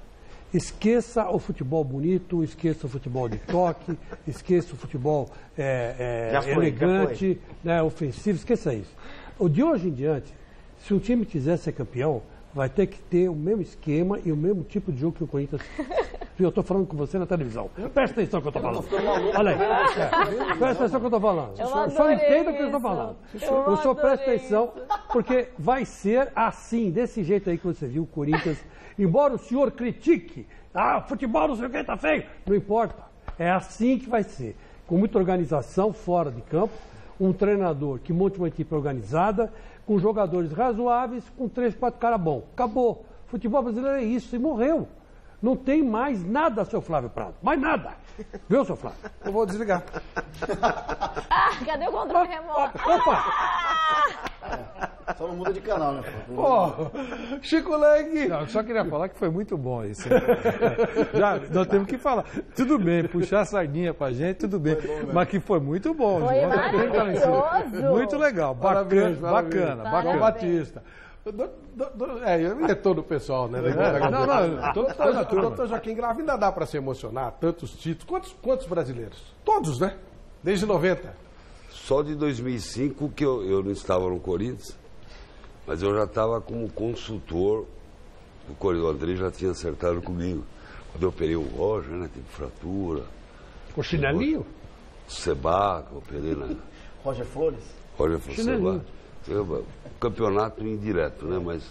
Speaker 14: esqueça o futebol bonito, esqueça o futebol de toque, esqueça o futebol elegante, né, ofensivo, esqueça isso. De hoje em diante, se um time quiser ser campeão, vai ter que ter o mesmo esquema e o mesmo tipo de jogo que o Corinthians. Eu estou falando com você na televisão. Presta atenção no que eu estou falando. Olha aí. Presta atenção no que eu estou falando. O senhor entenda o que eu estou falando. O senhor presta atenção, porque vai ser assim, desse jeito aí que você viu o Corinthians. Embora o senhor critique, futebol não sei o que, tá feio. Não importa. É assim que vai ser. Com muita organização fora de campo, um treinador que monte uma equipe organizada, com jogadores razoáveis, com 3, 4 caras bons. Acabou. Futebol brasileiro é isso, e morreu. Não tem mais nada, seu Flávio Prado. Mais nada. Viu, seu Flávio?
Speaker 1: Eu vou desligar.
Speaker 3: Cadê o controle remoto?
Speaker 15: Só não muda de canal, né?
Speaker 1: Chico Lang.
Speaker 7: Não, eu só queria falar que foi muito bom isso. Já, nós temos que falar. Tudo bem, puxar a sardinha pra gente, tudo bem. Mas que foi muito bom.
Speaker 3: Foi maravilhoso.
Speaker 7: Muito legal. Bacana.
Speaker 1: Batista. Eu é todo o pessoal, né? O doutor Joaquim Grava ainda dá para se emocionar, tantos títulos. Quantos brasileiros? Todos, né? Desde 90.
Speaker 16: Só de 2005 que eu não estava no Corinthians, mas eu já estava como consultor do Corinthians. O André já tinha acertado comigo. Quando eu operei o Roger, né? Teve fratura.
Speaker 14: O chinelinho?
Speaker 16: O Seba, que eu operei na...
Speaker 15: Roger Flores?
Speaker 16: Roger Flores, Seba. Campeonato indireto, né? Mas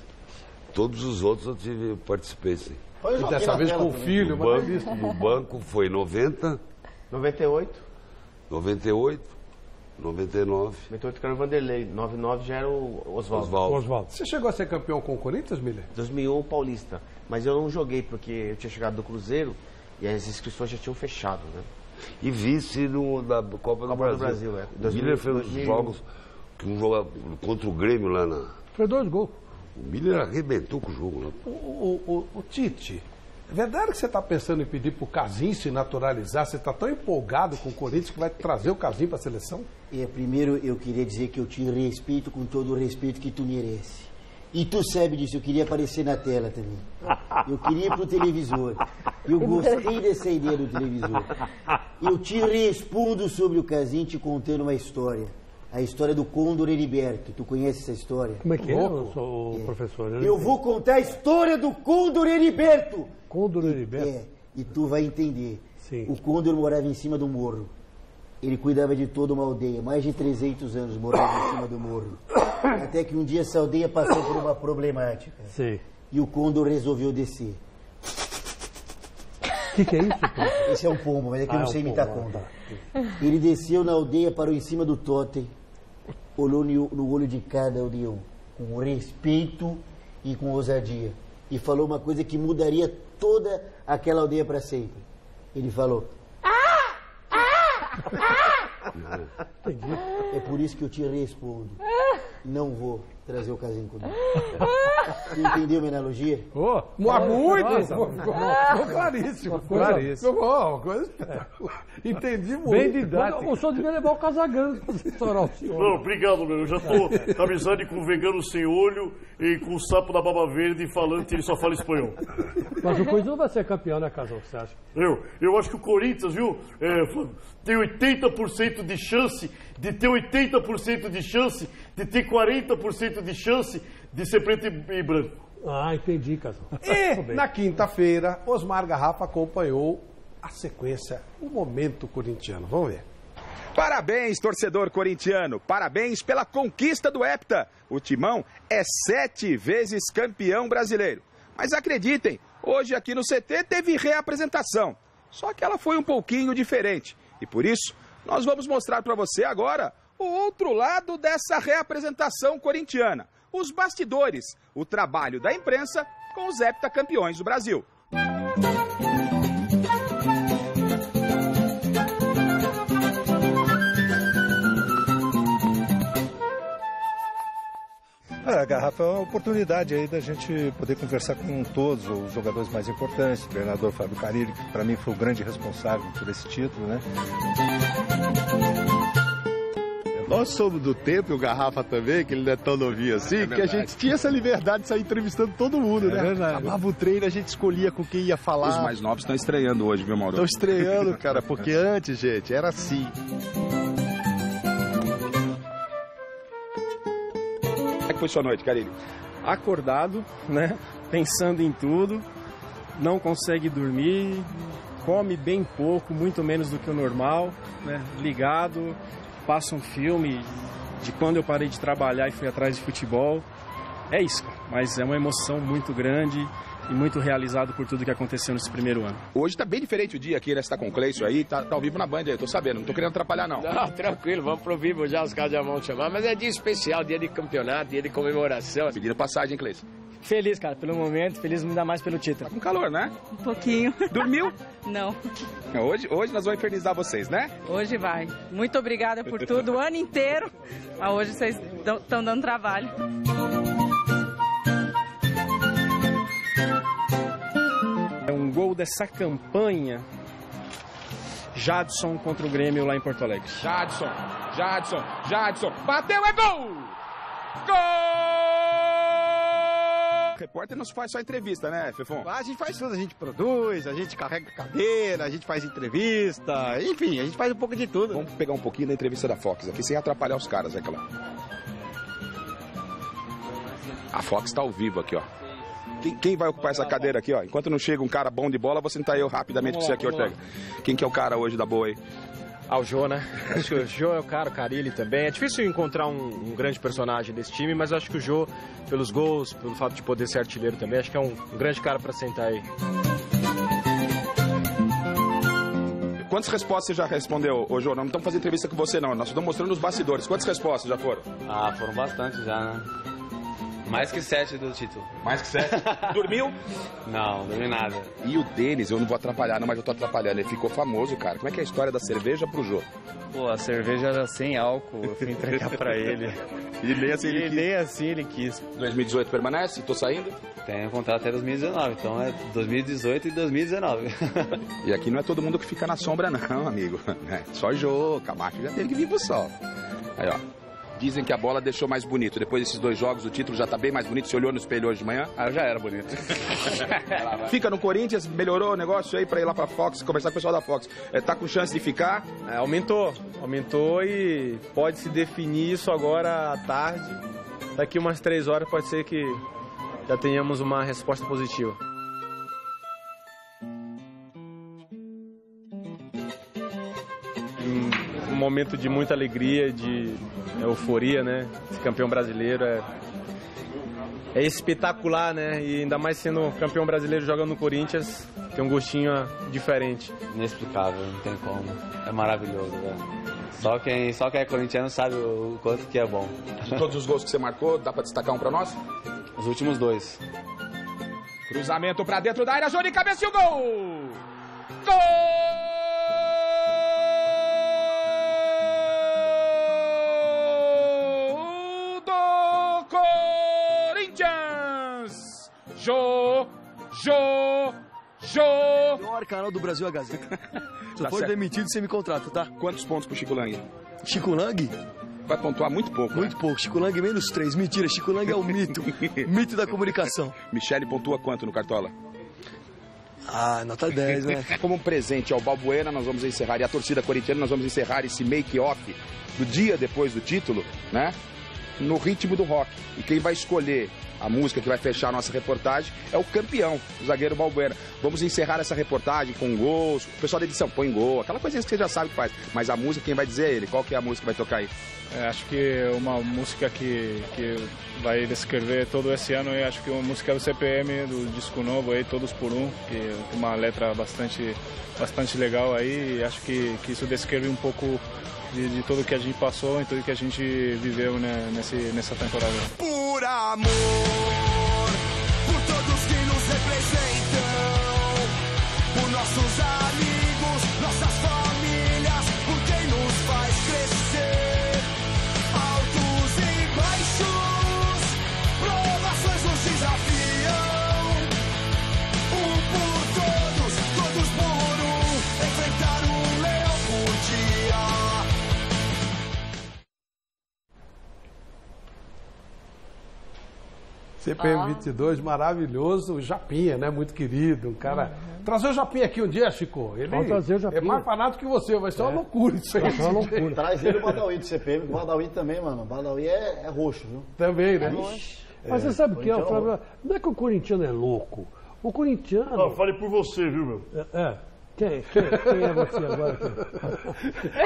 Speaker 16: todos os outros eu participei, sim.
Speaker 1: E dessa vez com o filho,
Speaker 16: no banco foi 90.
Speaker 5: 98.
Speaker 16: 98. 99.
Speaker 5: 98 que era o Vanderlei. 99 já era o
Speaker 16: Oswaldo.
Speaker 1: Você chegou a ser campeão com o Corinthians, Miller?
Speaker 5: 2001 Paulista. Mas eu não joguei porque eu tinha chegado do Cruzeiro e as inscrições já tinham fechado, né?
Speaker 16: E vice da Copa do Brasil. O Miller fez os jogos... Um jogo contra o Grêmio lá na...
Speaker 14: Foi 2 gols.
Speaker 16: O Miller arrebentou com o jogo lá.
Speaker 1: O Tite, é verdade que você está pensando em pedir para o Casim se naturalizar? Você está tão empolgado com o Corinthians que vai trazer o Casim para a seleção?
Speaker 2: Primeiro eu queria dizer que eu te respeito com todo o respeito que tu merece. E tu sabe disso, eu queria aparecer na tela também. Eu queria ir pro televisor. Eu gostei dessa ideia do televisor. Eu te respondo sobre o Casim te contando uma história. A história do Condor Heriberto. Tu conhece essa história?
Speaker 14: Como é que é, professor?
Speaker 2: Eu vou contar a história do Condor Heriberto.
Speaker 14: Condor Heriberto?
Speaker 2: E tu vai entender.
Speaker 14: Sim.
Speaker 2: O Condor morava em cima do morro. Ele cuidava de toda uma aldeia. Mais de 300 anos morava em cima do morro. Até que um dia essa aldeia passou por uma problemática.
Speaker 14: Sim.
Speaker 2: E o Condor resolveu descer.
Speaker 14: O que é isso, professor?
Speaker 2: Esse é um pombo, mas é que eu não sei imitar Condor. Ele desceu na aldeia, parou em cima do totem, olhou no olho de cada aldeão, com respeito e com ousadia, e falou uma coisa que mudaria toda aquela aldeia para sempre. Ele falou: é por isso que eu te respondo. Não vou trazer o Casim comigo. Você entendeu minha analogia?
Speaker 1: Muito! Ficou claríssimo. Entendi muito.
Speaker 14: Bem didático. O senhor devia levar o Casagrande para assessorar o senhor.
Speaker 17: Não, obrigado, meu. Eu já estou na amizade com o vegano sem olho e com o sapo da baba verde falando que ele só fala espanhol.
Speaker 14: Mas o Corinthians não vai ser campeão, né, Casal? Você acha?
Speaker 17: Eu acho que o Corinthians, viu, tem 80% de chance de ter 80% de chance de ter 40% de chance de ser preto e branco.
Speaker 14: Entendi, Casal.
Speaker 1: E na quinta-feira, Osmar Garrafa acompanhou a sequência, o momento corintiano. Vamos ver.
Speaker 9: Parabéns, torcedor corintiano. Parabéns pela conquista do Hepta. O Timão é 7 vezes campeão brasileiro. Mas acreditem, hoje aqui no CT teve reapresentação. Só que ela foi um pouquinho diferente. E por isso, nós vamos mostrar para você agora o outro lado dessa reapresentação corintiana. Os bastidores, o trabalho da imprensa com os heptacampeões do Brasil.
Speaker 8: a Garrafa é uma oportunidade aí da gente poder conversar com todos os jogadores mais importantes, o treinador Fábio Carille, que para mim foi o grande responsável por esse título, né?
Speaker 11: Nós somos do tempo, e o Garrafa também, que ele não é tão novinho assim, que a gente tinha essa liberdade de sair entrevistando todo mundo, né?
Speaker 8: Verdade.
Speaker 11: Acabava o treino, a gente escolhia com quem ia falar.
Speaker 9: Os mais novos estão estreando hoje, viu, Mauro?
Speaker 11: Estão estreando, cara, porque antes, gente, era assim.
Speaker 9: Como é que foi sua noite, Carille?
Speaker 4: Acordado, né? Pensando em tudo, não consegue dormir, come bem pouco, muito menos do que o normal, né? Ligado, passa um filme de quando eu parei de trabalhar e fui atrás de futebol. É isso, mas é uma emoção muito grande e muito realizado por tudo que aconteceu nesse primeiro ano.
Speaker 9: Hoje tá bem diferente o dia aqui, né? Você tá com o Cleison aí, tá ao vivo na Band aí, tô sabendo, não tô querendo atrapalhar não.
Speaker 12: Não, tranquilo, vamos pro vivo já, os caras já vão chamar, mas é dia especial, dia de campeonato, dia de comemoração.
Speaker 9: Pedindo passagem, Cleison.
Speaker 13: Feliz, cara, pelo momento, feliz ainda mais pelo título.
Speaker 9: Tá com calor, né?
Speaker 25: Um pouquinho.
Speaker 9: Dormiu?
Speaker 25: Não.
Speaker 9: Hoje nós vamos infernizar vocês, né?
Speaker 25: Hoje vai. Muito obrigada por tudo, o ano inteiro. Mas hoje vocês estão dando trabalho.
Speaker 4: É um gol dessa campanha. Jadson contra o Grêmio lá em Porto Alegre.
Speaker 9: Jadson, bateu, é gol! Gol! O repórter não faz só entrevista, né, Fefon?
Speaker 26: A gente faz tudo, a gente produz, a gente carrega cadeira, a gente faz entrevista, enfim, a gente faz um pouco de tudo.
Speaker 9: Vamos pegar um pouquinho da entrevista da Fox aqui, sem atrapalhar os caras, é claro. A Fox tá ao vivo aqui, ó. Quem vai ocupar essa cadeira aqui, ó? Enquanto não chega um cara bom de bola, vou sentar eu rapidamente com você aqui, Ortega. Quem que é o cara hoje da boa aí?
Speaker 27: O Jô, né? Acho que o Jô é o cara, o Carille também. É difícil encontrar um grande personagem desse time, mas acho que o Jô, pelos gols, pelo fato de poder ser artilheiro também, acho que é um grande cara pra sentar aí.
Speaker 9: Quantas respostas você já respondeu, ô Jô? Não estamos fazendo entrevista com você, não. Nós estamos mostrando os bastidores. Quantas respostas já foram?
Speaker 28: Foram bastante já, né? Mais que 7 do título.
Speaker 9: Mais que 7? Dormiu?
Speaker 28: Não, dormi nada.
Speaker 9: E o Denis, eu não vou atrapalhar, não, mas eu tô atrapalhando. Ele ficou famoso, cara. Como é que é a história da cerveja pro Jô?
Speaker 28: Pô, a cerveja era sem álcool, eu fui entregar pra ele.
Speaker 9: E nem assim ele quis.
Speaker 28: Nem assim ele quis.
Speaker 9: 2018 permanece? Tô saindo?
Speaker 28: Tenho contrato até 2019, então é 2018 e 2019.
Speaker 9: E aqui não é todo mundo que fica na sombra, não, amigo. Só Jô, Camacho já teve que vir pro sol. Aí, ó. Dizem que a bola deixou mais bonito. Depois desses 2 jogos, o título já tá bem mais bonito. Você olhou no espelho hoje de manhã?
Speaker 28: Eu já era bonito.
Speaker 9: Fica no Corinthians, melhorou o negócio aí pra ir lá pra Fox, conversar com o pessoal da Fox. Tá com chance de ficar?
Speaker 27: Aumentou e pode se definir isso agora à tarde. Daqui umas 3 horas pode ser que já tenhamos uma resposta positiva. Um momento de muita alegria, de euforia, né? Ser campeão brasileiro é espetacular, né? E ainda mais sendo campeão brasileiro jogando no Corinthians, tem um gostinho diferente.
Speaker 28: Inexplicável, não tem como. É maravilhoso, velho. Só quem é corintiano sabe o quanto que é bom.
Speaker 9: De todos os gols que você marcou, dá pra destacar um pra nós?
Speaker 28: Os últimos 2.
Speaker 9: Cruzamento pra dentro da área, Jô de cabeça e o gol! Gol! Jô!
Speaker 26: Maior canal do Brasil, a Gazeta. Se eu for demitido, você me contrata, tá?
Speaker 9: Quantos pontos pro Chico Lang?
Speaker 26: Chico Lang?
Speaker 9: Vai pontuar muito pouco,
Speaker 26: Muito pouco. Chico Lang menos 3. Mentira, Chico Lang é o mito. Mito da comunicação.
Speaker 9: Michele pontua quanto no Cartola?
Speaker 26: Nota 10, né?
Speaker 9: Como um presente ao Balbuena, nós vamos encerrar, e a torcida corintiana, nós vamos encerrar esse make-off do dia depois do título, né? No ritmo do rock. E quem vai escolher a música que vai fechar a nossa reportagem é o campeão, o zagueiro Balbuena. Vamos encerrar essa reportagem com gols. O pessoal da edição põe gol, aquela coisinha que você já sabe que faz. Mas a música, quem vai dizer é ele. Qual que é a música que vai tocar aí?
Speaker 19: Acho que é uma música que vai descrever todo esse ano. E acho que é uma música do CPM, do disco novo aí, Todos por Um, que é uma letra bastante legal aí. E acho que isso descreve um pouco de tudo que a gente passou e tudo que a gente viveu, né, nessa temporada.
Speaker 6: Por amor, por todos que nos representam, por nossos amigos, nossas famílias, por quem nos faz crescer, altos e baixos,
Speaker 1: CPM 22, maravilhoso. O Japinha, né? Muito querido, um cara... Trazer o Japinha aqui um dia, Chico. Ele
Speaker 14: Vamos trazer o Japinha.
Speaker 1: É mais fanático que você, vai ser uma loucura isso aí.
Speaker 14: Vai ser uma loucura.
Speaker 15: Traz ele o Badawi do CPM, que o Badawi também, mano. O Badawi é roxo, viu?
Speaker 1: Também, né?
Speaker 14: Mas você sabe o que é, Flávio? Não é que o corintiano é louco. O corintiano...
Speaker 17: Não, fale por você, viu, meu?
Speaker 14: Quem é você agora?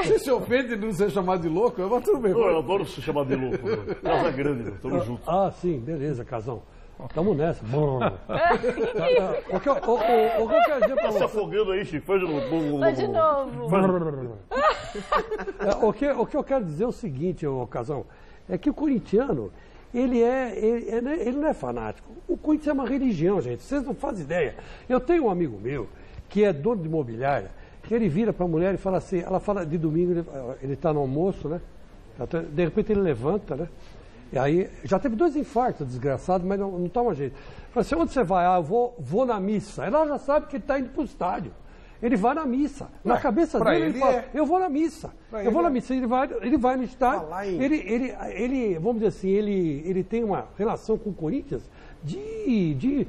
Speaker 1: Você se ofende de não ser chamado de louco? Eu vou tudo bem.
Speaker 17: Eu adoro ser chamado de louco. Casa grande, meu. Tamo junto.
Speaker 14: Sim, beleza, Casão. Tamo nessa. O que eu quero dizer pra você...
Speaker 17: Tá se afogando aí, Chico? Faz de novo.
Speaker 3: Faz de novo.
Speaker 14: O que eu quero dizer é o seguinte, Casão, é que o corintiano, ele não é fanático. O Corinthians é uma religião, gente. Vocês não fazem ideia. Eu tenho um amigo meu, que é dono de imobiliária, que ele vira para a mulher e fala assim, ela fala de domingo, ele está no almoço, né? De repente ele levanta, né? E aí, já teve 2 infartos, desgraçado, mas não toma jeito. Fala assim, onde você vai? Eu vou na missa. Ela já sabe que ele está indo para o estádio. Ele vai na missa. Na cabeça dele, ele fala, eu vou na missa. Eu vou na missa. Ele vai no estádio. Ele, vamos dizer assim, ele tem uma relação com o Corinthians de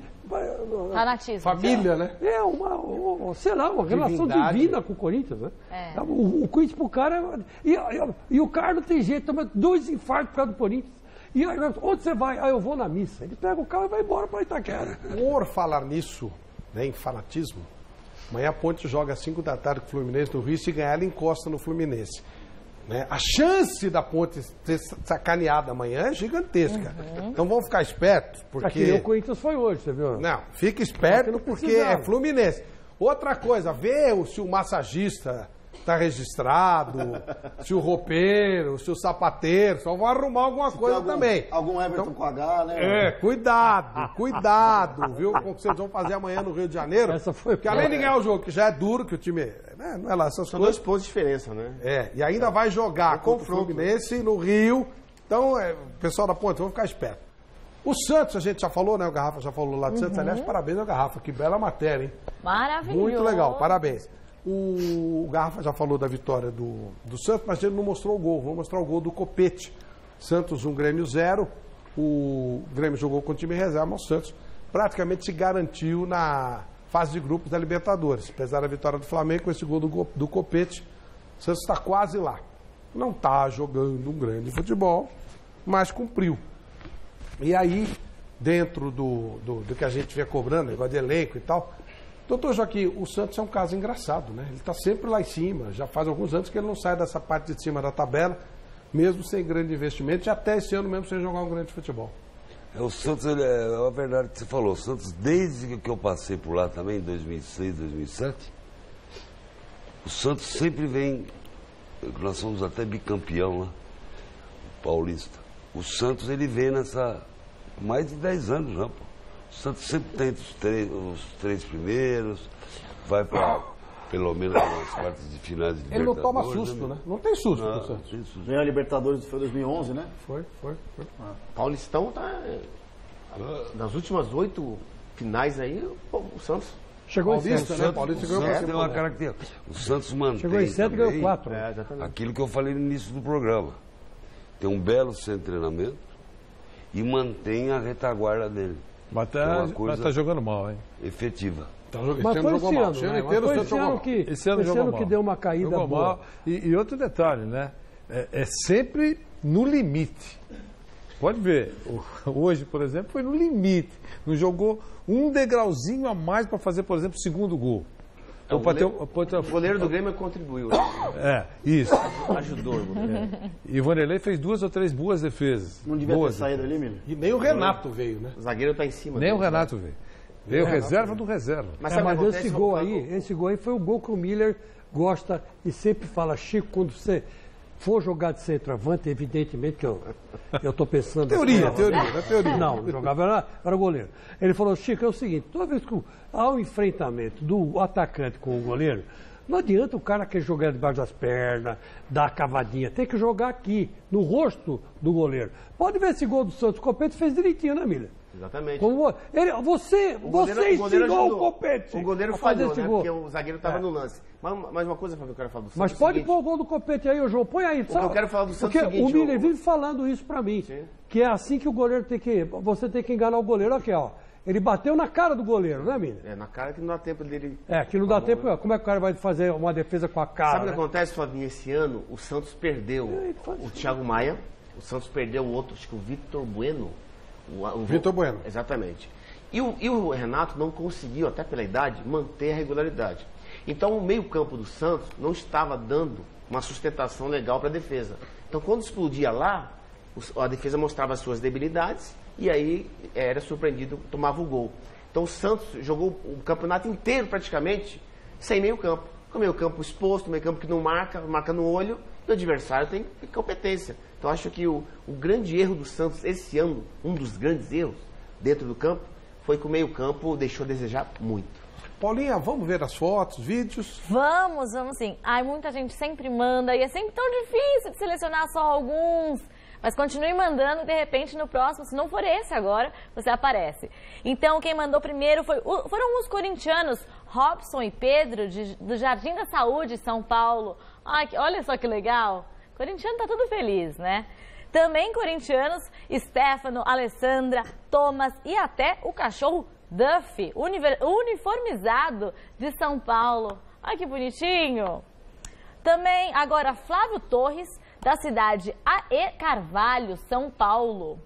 Speaker 3: fanatismo.
Speaker 1: Família, né?
Speaker 14: É uma relação divina com o Corinthians, né? O Corinthians pro cara... E o cara não tem jeito, toma 2 infartos por causa do Corinthians. E aí, onde você vai? Eu vou na missa. Ele pega o carro e vai embora para Itaquera.
Speaker 1: Por falar nisso, né, em fanatismo, amanhã a Ponte joga às 5 da tarde com o Fluminense do Rio. Se ganhar, ela encosta no Fluminense. Né? A chance da Ponte ser sacaneada amanhã é gigantesca. Então vamos ficar espertos, porque...
Speaker 14: Aqui o Corinthians foi hoje, você viu?
Speaker 1: Não, fica esperto porque é Fluminense. Outra coisa, vê se o massagista está registrado, se o roupeiro, se o sapateiro, só vão arrumar alguma coisa também.
Speaker 15: Algum Everton com H, né?
Speaker 1: Cuidado, viu? Com o que vocês vão fazer amanhã no Rio de Janeiro.
Speaker 14: Essa foi
Speaker 1: porque além de ganhar o jogo, que já é duro, que o time... Né, não é lá essas
Speaker 5: São
Speaker 1: coisas.
Speaker 5: 2 pontos de diferença, né?
Speaker 1: E ainda vai jogar contra o Fluminense no Rio. Então, pessoal da Ponte, vamos ficar esperto. O Santos, a gente já falou, né? O Garrafa já falou lá de Santos. Aliás, parabéns ao Garrafa, que bela matéria, hein?
Speaker 3: Maravilhoso.
Speaker 1: Muito legal, parabéns. O Garrafa já falou da vitória do Santos, mas ele não mostrou o gol. Vou mostrar o gol do Copete. Santos 1, Grêmio 0. O Grêmio jogou com o time reserva, mas o Santos praticamente se garantiu na fase de grupos da Libertadores. Apesar da vitória do Flamengo, com esse gol do Copete, o Santos está quase lá. Não está jogando um grande futebol, mas cumpriu. E aí, dentro do que a gente vem cobrando, negócio de elenco e tal... Doutor Joaquim, o Santos é um caso engraçado, né? Ele está sempre lá em cima, já faz alguns anos que ele não sai dessa parte de cima da tabela, mesmo sem grande investimento, e até esse ano mesmo sem jogar um grande futebol.
Speaker 16: O Santos, é a verdade que você falou, o Santos, desde que eu passei por lá também, em 2006, 2007, o Santos sempre vem, nós somos até bicampeão lá, paulista. O Santos, ele vem nessa, mais de 10 anos já, pô. O Santos sempre tem os 3 primeiros, vai para pelo menos nas quartas de finais de
Speaker 1: Ele não toma susto, né? Não tem susto pro Santos.
Speaker 15: Ganhou a Libertadores, foi 2011, né?
Speaker 1: Foi.
Speaker 5: Paulistão tá... Nas últimas 8 finais aí, o Santos...
Speaker 14: Chegou em 7,
Speaker 16: né? Paulista ganhou. O Santos tem uma característica. O Santos mantém...
Speaker 14: Chegou em 7 e ganhou 4.
Speaker 16: Aquilo que eu falei no início do programa. Tem um belo centro de treinamento e mantém a retaguarda dele.
Speaker 7: Mas tá jogando mal, hein?
Speaker 16: Efetiva.
Speaker 14: Mas foi esse ano, né? Foi esse ano que deu uma caída boa.
Speaker 7: E outro detalhe, né? É sempre no limite. Pode ver, hoje, por exemplo, foi no limite. Não jogou um degrauzinho a mais para fazer, por exemplo, o segundo gol.
Speaker 5: O goleiro do Grêmio contribuiu. Né?
Speaker 7: Isso.
Speaker 5: Ajudou o goleiro.
Speaker 7: E o Vanderlei fez 2 ou 3 boas defesas.
Speaker 15: Não devia ter saído ali, Mili?
Speaker 1: E nem o Renato veio, né?
Speaker 5: O zagueiro tá em cima.
Speaker 7: Nem o Renato veio. Veio reserva do reserva.
Speaker 14: Mas esse gol aí foi o gol que o Miller gosta e sempre fala, Chico, quando você for jogar de centroavante, evidentemente que eu estou pensando...
Speaker 1: Teoria.
Speaker 14: Não, jogava, era goleiro. Ele falou, Chico, é o seguinte, toda vez que há um enfrentamento do atacante com o goleiro, não adianta o cara querer jogar debaixo das pernas, dar a cavadinha, tem que jogar aqui, no rosto do goleiro. Pode ver esse gol do Santos, o Copete fez direitinho, né, Milha?
Speaker 5: Exatamente.
Speaker 14: Você ensinou o Copete.
Speaker 5: O goleiro falhou, né? Porque o zagueiro estava no lance. Mas uma coisa que eu quero falar do Santos.
Speaker 14: Mas pode pôr o gol do Copete aí, ô João. Põe aí.
Speaker 5: Eu quero falar do Santos.
Speaker 14: Porque o Miller vive falando isso pra mim. Sim. Que é assim que o goleiro tem que... Você tem que enganar o goleiro. Aqui, ó. Ele bateu na cara do goleiro, né, Miller?
Speaker 5: Na cara que não dá tempo dele...
Speaker 14: que não dá tempo. Né? Como é que o cara vai fazer uma defesa com a cara?
Speaker 5: Sabe o que acontece, Flavinho? Esse ano, o Santos perdeu o Thiago Maia. O Santos perdeu o outro, acho que o Vitor Bueno.
Speaker 1: Vitor Bueno.
Speaker 5: Exatamente. E o Renato não conseguiu, até pela idade, manter a regularidade. Então o meio-campo do Santos não estava dando uma sustentação legal para a defesa. Então quando explodia lá, a defesa mostrava as suas debilidades e aí era surpreendido, tomava o gol. Então o Santos jogou o campeonato inteiro praticamente sem meio-campo. Com o meio-campo exposto, meio-campo que não marca no olho, e o adversário tem competência. Então acho que o grande erro do Santos esse ano, um dos grandes erros dentro do campo, foi que o meio-campo deixou a desejar muito.
Speaker 1: Paulinha, vamos ver as fotos, vídeos?
Speaker 3: Vamos sim. Ai, muita gente sempre manda e é sempre tão difícil de selecionar só alguns. Mas continue mandando e de repente no próximo, se não for esse agora, você aparece. Então quem mandou primeiro foram os corintianos Robson e Pedro do Jardim da Saúde, São Paulo. Ai, olha só que legal. Corintiano tá tudo feliz, né? Também corintianos, Stefano, Alessandra, Thomas e até o cachorro Duff, uniformizado de São Paulo. Ai, que bonitinho! Também, agora, Flávio Torres, da cidade A.E. Carvalho, São Paulo.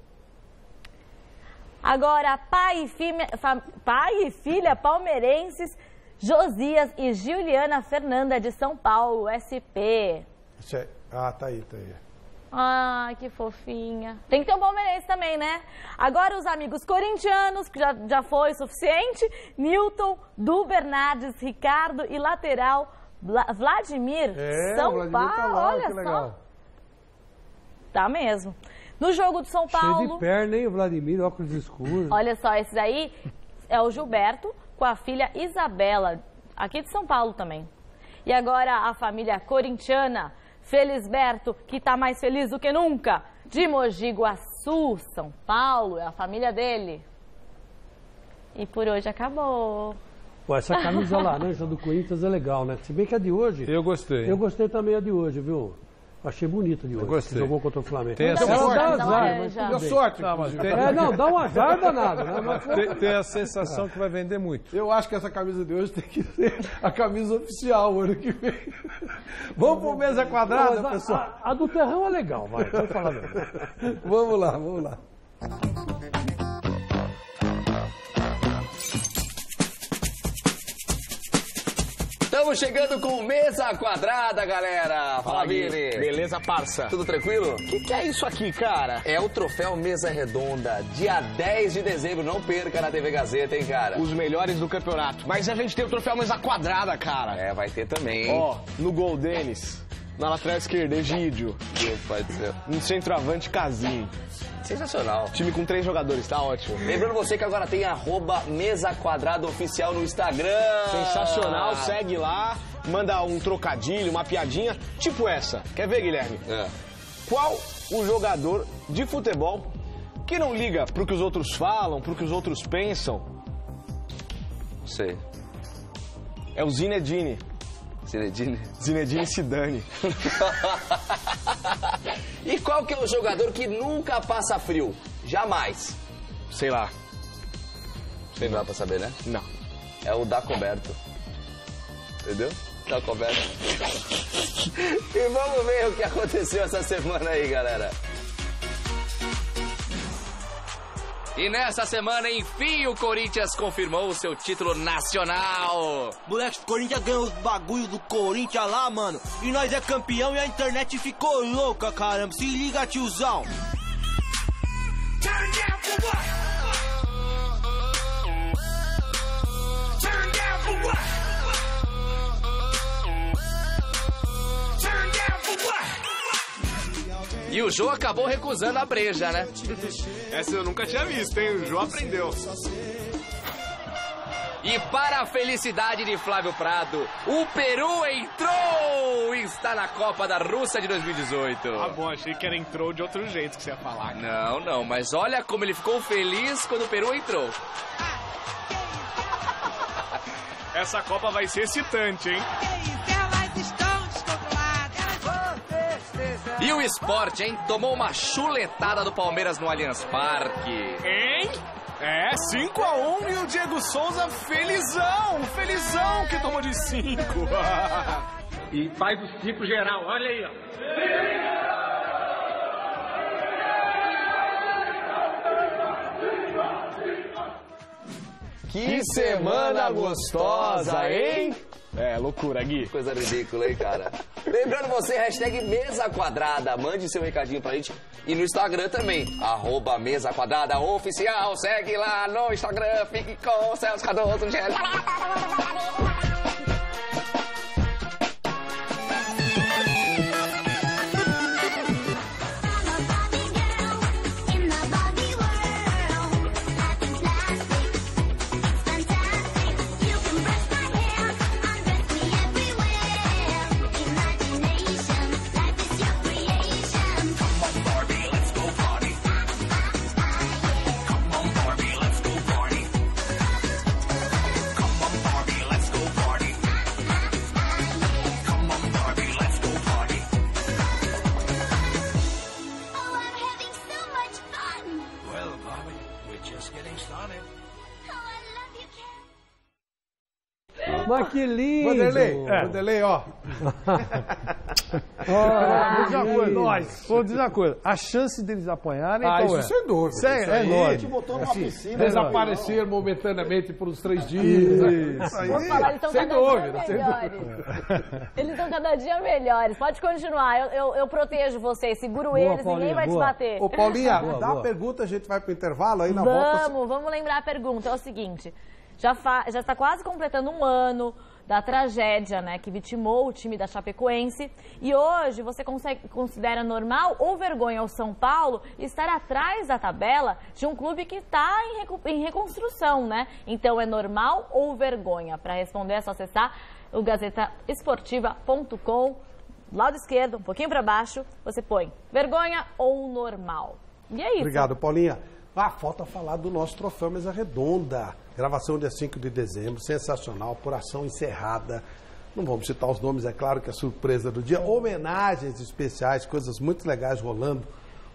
Speaker 3: Agora, pai e filha palmeirenses, Josias e Juliana Fernanda, de São Paulo, SP.
Speaker 1: Tá aí.
Speaker 3: Ai, que fofinha. Tem que ter um palmeirense também, né? Agora os amigos corintianos, que já foi suficiente. Newton, Du Bernardes, Ricardo e lateral Vladimir, São
Speaker 1: Vladimir
Speaker 3: Paulo.
Speaker 1: Tá lá,
Speaker 3: olha
Speaker 1: que
Speaker 3: só.
Speaker 1: legal.
Speaker 3: Tá mesmo. No jogo de São Paulo...
Speaker 14: Cheio de perna, hein, o Vladimir, óculos escuros.
Speaker 3: Olha só, esse aí é o Gilberto com a filha Isabela, aqui de São Paulo também. E agora a família corintiana... Felisberto, que está mais feliz do que nunca, de Mogi Guaçu, São Paulo, é a família dele. E por hoje acabou.
Speaker 14: Pô, essa camisa laranja do Corinthians é legal, né? Se bem que a de hoje...
Speaker 7: Eu gostei.
Speaker 14: Eu gostei também a de hoje, viu? Achei bonita de hoje.
Speaker 7: Eu gostei.
Speaker 14: Jogou contra o Flamengo.
Speaker 7: Tem
Speaker 14: essa
Speaker 1: deu sorte.
Speaker 14: Não, dá um azar danado, né?
Speaker 7: Tem a sensação que vai vender muito.
Speaker 1: Eu acho que essa camisa de hoje tem que ser a camisa oficial o ano que vem. Vamos pro mesa quadrada, pessoal?
Speaker 14: A do Terrão é legal, vai. Vamos falar mesmo.
Speaker 1: Vamos lá.
Speaker 2: Estamos chegando com mesa quadrada, galera. Fala, Vini.
Speaker 10: Beleza, parça?
Speaker 2: Tudo tranquilo?
Speaker 10: O que é isso aqui, cara?
Speaker 2: É o troféu Mesa Redonda, dia 10 de dezembro. Não perca na TV Gazeta, hein, cara?
Speaker 10: Os melhores do campeonato. Mas a gente tem o troféu Mesa Quadrada, cara.
Speaker 2: É, vai ter também, hein?
Speaker 10: Ó, no gol, Denis. Na lateral esquerda, Egídio.
Speaker 2: Deus, pai do céu.
Speaker 10: No centroavante, Casim.
Speaker 2: Sensacional.
Speaker 10: Time com 3 jogadores, tá ótimo.
Speaker 2: Lembrando você que agora tem @Mesa Quadrada Oficial no Instagram.
Speaker 10: Sensacional, segue lá, manda um trocadilho, uma piadinha, tipo essa. Quer ver, Guilherme? Qual o jogador de futebol que não liga pro que os outros falam, pro que os outros pensam?
Speaker 2: Não sei.
Speaker 10: É o Zinedine.
Speaker 2: Zinedine
Speaker 10: Zidane.
Speaker 2: E qual que é o jogador que nunca passa frio? Jamais.
Speaker 10: Sei lá.
Speaker 2: Não dá pra saber, né?
Speaker 10: Não.
Speaker 2: É o Dacoberto. Entendeu? Dacoberto. E vamos ver o que aconteceu essa semana aí, galera. E nessa semana, enfim, o Corinthians confirmou o seu título nacional.
Speaker 6: Moleque, o Corinthians ganhou os bagulho do Corinthians lá, mano. E nós é campeão e a internet ficou louca, caramba. Se liga, tiozão.
Speaker 2: E o Jô acabou recusando a breja, né?
Speaker 10: Essa eu nunca tinha visto, hein? O Jô aprendeu.
Speaker 8: E para a felicidade de Flávio Prado, o Peru entrou e está na Copa da Rússia de 2018.
Speaker 10: Ah, bom, achei que era entrou de outro jeito que você ia falar.
Speaker 8: Não, mas olha como ele ficou feliz quando o Peru entrou.
Speaker 10: Essa Copa vai ser excitante, hein?
Speaker 8: E o Sport, hein? Tomou uma chuletada do Palmeiras no Allianz Parque.
Speaker 10: Hein? 5-1 e o Diego Souza felizão que tomou de 5.
Speaker 11: E faz o 5 geral, olha aí, ó.
Speaker 8: Que semana gostosa, hein?
Speaker 10: Loucura, Gui.
Speaker 2: Coisa ridícula, hein, cara? Lembrando você, hashtag Mesa Quadrada. Mande seu recadinho pra gente. E no Instagram também, @Mesa Quadrada Oficial. Segue lá no Instagram. Fique com o Celso Cardoso.
Speaker 14: Mas que lindo!
Speaker 1: Vanderlei, ó.
Speaker 7: Vou dizer uma coisa. A chance deles apanharem...
Speaker 1: isso sem dúvida.
Speaker 7: É enorme.
Speaker 1: A gente botou numa piscina. Desaparecer momentaneamente por uns 3 dias. Isso aí.
Speaker 3: Sem dúvida. Eles estão cada dia melhores. Pode continuar. Eu protejo vocês. Seguro eles.
Speaker 14: Paulinha,
Speaker 3: ninguém vai te bater.
Speaker 1: Ô, Paulinha, dá a pergunta. A gente vai pro intervalo aí na volta.
Speaker 3: Vamos lembrar a pergunta. É o seguinte. Já está quase completando um ano da tragédia, né, que vitimou o time da Chapecoense. E hoje você considera normal ou vergonha o São Paulo estar atrás da tabela de um clube que está em reconstrução, né? Então é normal ou vergonha? Para responder é só acessar o gazetaesportiva.com. Lado esquerdo, um pouquinho para baixo, você põe vergonha ou normal. E é isso.
Speaker 1: Obrigado, Paulinha. Falta falar do nosso troféu Mesa Redonda. Gravação dia 5 de dezembro, sensacional, apuração encerrada. Não vamos citar os nomes, é claro que é surpresa do dia. Homenagens especiais, coisas muito legais rolando.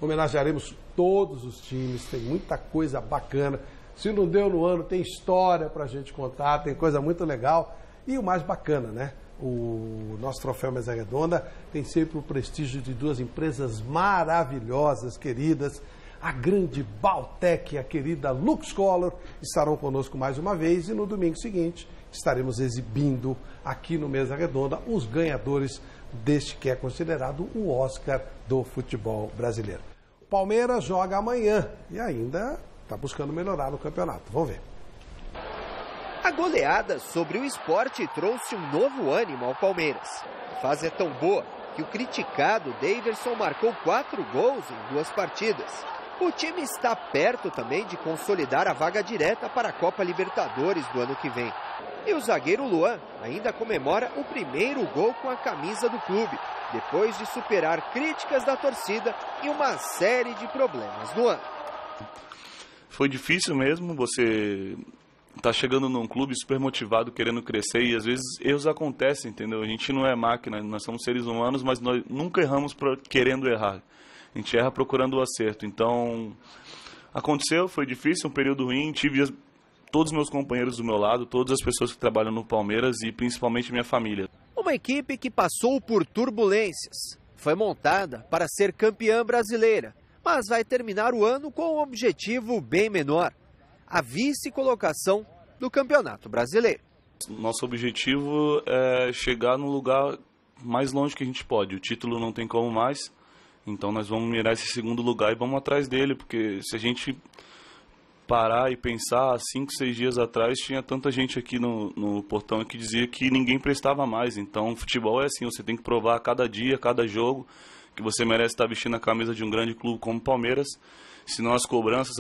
Speaker 1: Homenagearemos todos os times, tem muita coisa bacana. Se não deu no ano, tem história pra gente contar, tem coisa muito legal. E o mais bacana, né? O nosso troféu Mesa Redonda tem sempre o prestígio de 2 empresas maravilhosas, queridas. A grande Baltec e a querida LuxColor estarão conosco mais uma vez e no domingo seguinte estaremos exibindo aqui no Mesa Redonda os ganhadores deste que é considerado o Oscar do futebol brasileiro. O Palmeiras joga amanhã e ainda está buscando melhorar no campeonato. Vamos ver.
Speaker 18: A goleada sobre o Sport trouxe um novo ânimo ao Palmeiras. A fase é tão boa que o criticado Daverson marcou 4 gols em 2 partidas. O time está perto também de consolidar a vaga direta para a Copa Libertadores do ano que vem. E o zagueiro Luan ainda comemora o primeiro gol com a camisa do clube, depois de superar críticas da torcida e uma série de problemas no ano.
Speaker 19: Foi difícil mesmo, você tá chegando num clube super motivado, querendo crescer, e às vezes erros acontecem, entendeu? A gente não é máquina, nós somos seres humanos, mas nós nunca erramos querendo errar. A gente erra procurando o acerto. Então, aconteceu, foi difícil, um período ruim. Tive todos os meus companheiros do meu lado, todas as pessoas que trabalham no Palmeiras e principalmente minha família.
Speaker 18: Uma equipe que passou por turbulências. Foi montada para ser campeã brasileira, mas vai terminar o ano com um objetivo bem menor: a vice-colocação do Campeonato Brasileiro.
Speaker 19: Nosso objetivo é chegar no lugar mais longe que a gente pode. O título não tem como mais. Então nós vamos mirar esse 2º lugar e vamos atrás dele, porque se a gente parar e pensar, 5, 6 dias atrás tinha tanta gente aqui no portão que dizia que ninguém prestava mais. Então futebol é assim, você tem que provar a cada dia, a cada jogo, que você merece estar vestindo a camisa de um grande clube como o Palmeiras, senão as cobranças,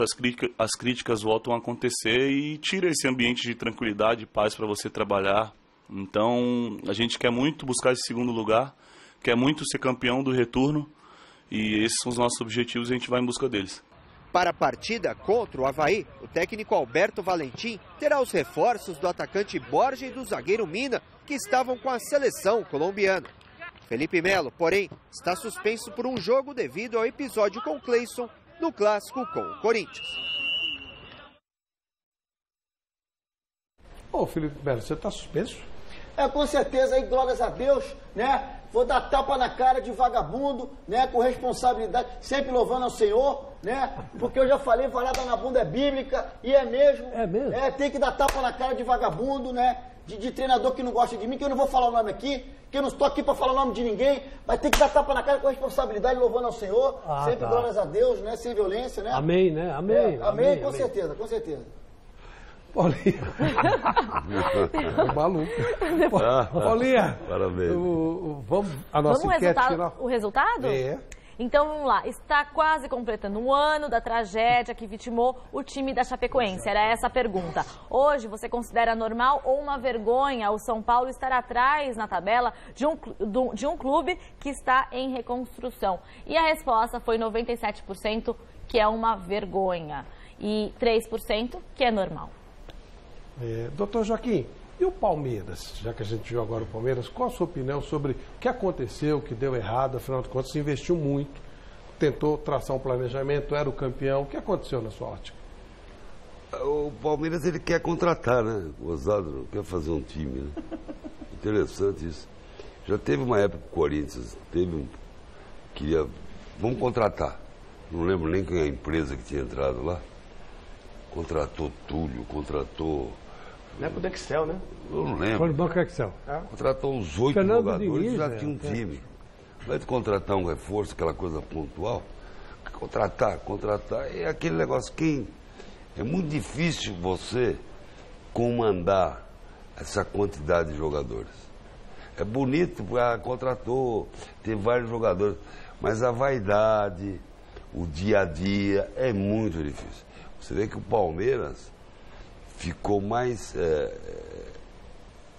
Speaker 19: as críticas voltam a acontecer e tira esse ambiente de tranquilidade e paz para você trabalhar. Então, a gente quer muito buscar esse segundo lugar, quer muito ser campeão do retorno, e esses são os nossos objetivos e a gente vai em busca deles.
Speaker 18: Para a partida contra o Avaí, o técnico Alberto Valentim terá os reforços do atacante Borja e do zagueiro Mina, que estavam com a seleção colombiana. Felipe Melo, porém, está suspenso por um jogo devido ao episódio com Cleison no clássico com o Corinthians.
Speaker 1: Ô, Felipe Melo, você está suspenso?
Speaker 15: Com certeza, aí, glórias a Deus, né? Vou dar tapa na cara de vagabundo, né? Com responsabilidade, sempre louvando ao Senhor, né? Porque eu já falei, varada na bunda é bíblica, e é mesmo. É mesmo? Tem que dar tapa na cara de vagabundo, né? De treinador que não gosta de mim, que eu não vou falar o nome aqui, que eu não estou aqui para falar o nome de ninguém, mas tem que dar tapa na cara com responsabilidade, louvando ao Senhor, sempre glórias a Deus, né? Sem violência, né?
Speaker 14: Amém, né? Amém.
Speaker 15: Amém, com certeza, com certeza.
Speaker 1: Paulinha. Maluco. Paulinha.
Speaker 16: Parabéns.
Speaker 1: Vamos a nossa enquete final.
Speaker 3: O resultado? Então vamos lá. Está quase completando um ano da tragédia que vitimou o time da Chapecoense. Era essa a pergunta. Hoje você considera normal ou uma vergonha o São Paulo estar atrás na tabela de um clube que está em reconstrução? E a resposta foi 97%, que é uma vergonha, e 3% que é normal.
Speaker 1: Doutor Joaquim, e o Palmeiras? Já que a gente viu agora o Palmeiras, qual a sua opinião sobre o que aconteceu, o que deu errado? Afinal de contas, se investiu muito, tentou traçar um planejamento, era o campeão. O que aconteceu na sua ótica?
Speaker 16: O Palmeiras, ele quer contratar, né? O Osado não quer fazer um time, né? Interessante isso. Já teve uma época que o Corinthians queria, vamos contratar. Não lembro nem quem é a empresa que tinha entrado lá. Contratou Túlio, contratou...
Speaker 5: Na época do Excel, né?
Speaker 16: Eu não lembro.
Speaker 14: Foi no Banco Excel.
Speaker 16: Contratou uns 8
Speaker 14: Fernando
Speaker 16: jogadores
Speaker 14: Diniz,
Speaker 16: e já tinha um time. Ao invés de contratar um reforço, aquela coisa pontual, contratar, é aquele negócio que é muito difícil você comandar essa quantidade de jogadores. É bonito, contratou, tem vários jogadores, mas a vaidade, o dia a dia é muito difícil. Você vê que o Palmeiras ficou mais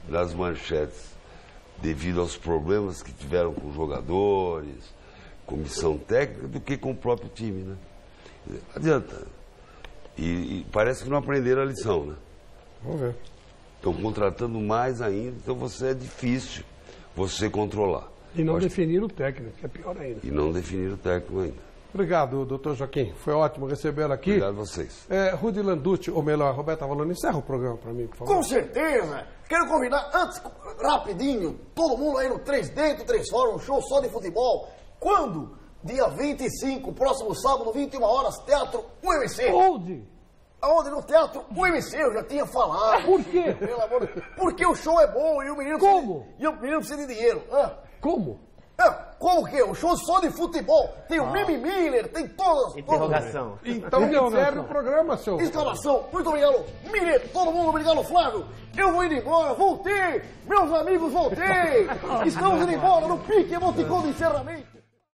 Speaker 16: nas manchetes devido aos problemas que tiveram com jogadores, comissão técnica, do que com o próprio time, né? Não adianta. E parece que não aprenderam a lição, né?
Speaker 1: Vamos ver.
Speaker 16: Estão contratando mais ainda, então é difícil você controlar.
Speaker 14: E não definir o técnico, que é pior ainda.
Speaker 16: E não definir o técnico ainda.
Speaker 1: Obrigado, doutor Joaquim. Foi ótimo recebê-lo aqui.
Speaker 16: Obrigado a vocês.
Speaker 1: Rudy Landucci, ou melhor, Roberto Avalone, encerra o programa para mim, por favor.
Speaker 15: Com certeza. Quero convidar, antes, rapidinho, todo mundo aí no 3 Dentro, 3 Fora, um show só de futebol. Quando? Dia 25, próximo sábado, 21 horas, Teatro UMC.
Speaker 14: Onde?
Speaker 15: Aonde? No Teatro UMC, eu já tinha falado.
Speaker 14: Por quê?
Speaker 15: Pelo amor de Deus. Porque o show é bom e o menino precisa de dinheiro.
Speaker 14: Como?
Speaker 15: Como que? O show só de futebol. Tem o Mimi Miller, tem todas.
Speaker 5: Interrogação.
Speaker 1: Então encerra o programa, seu.
Speaker 15: Exclamação. Muito obrigado, Miller. Todo mundo, obrigado, Flávio. Eu vou indo embora. Voltei. Meus amigos, voltei. Estamos indo embora no pique emoticon do encerramento.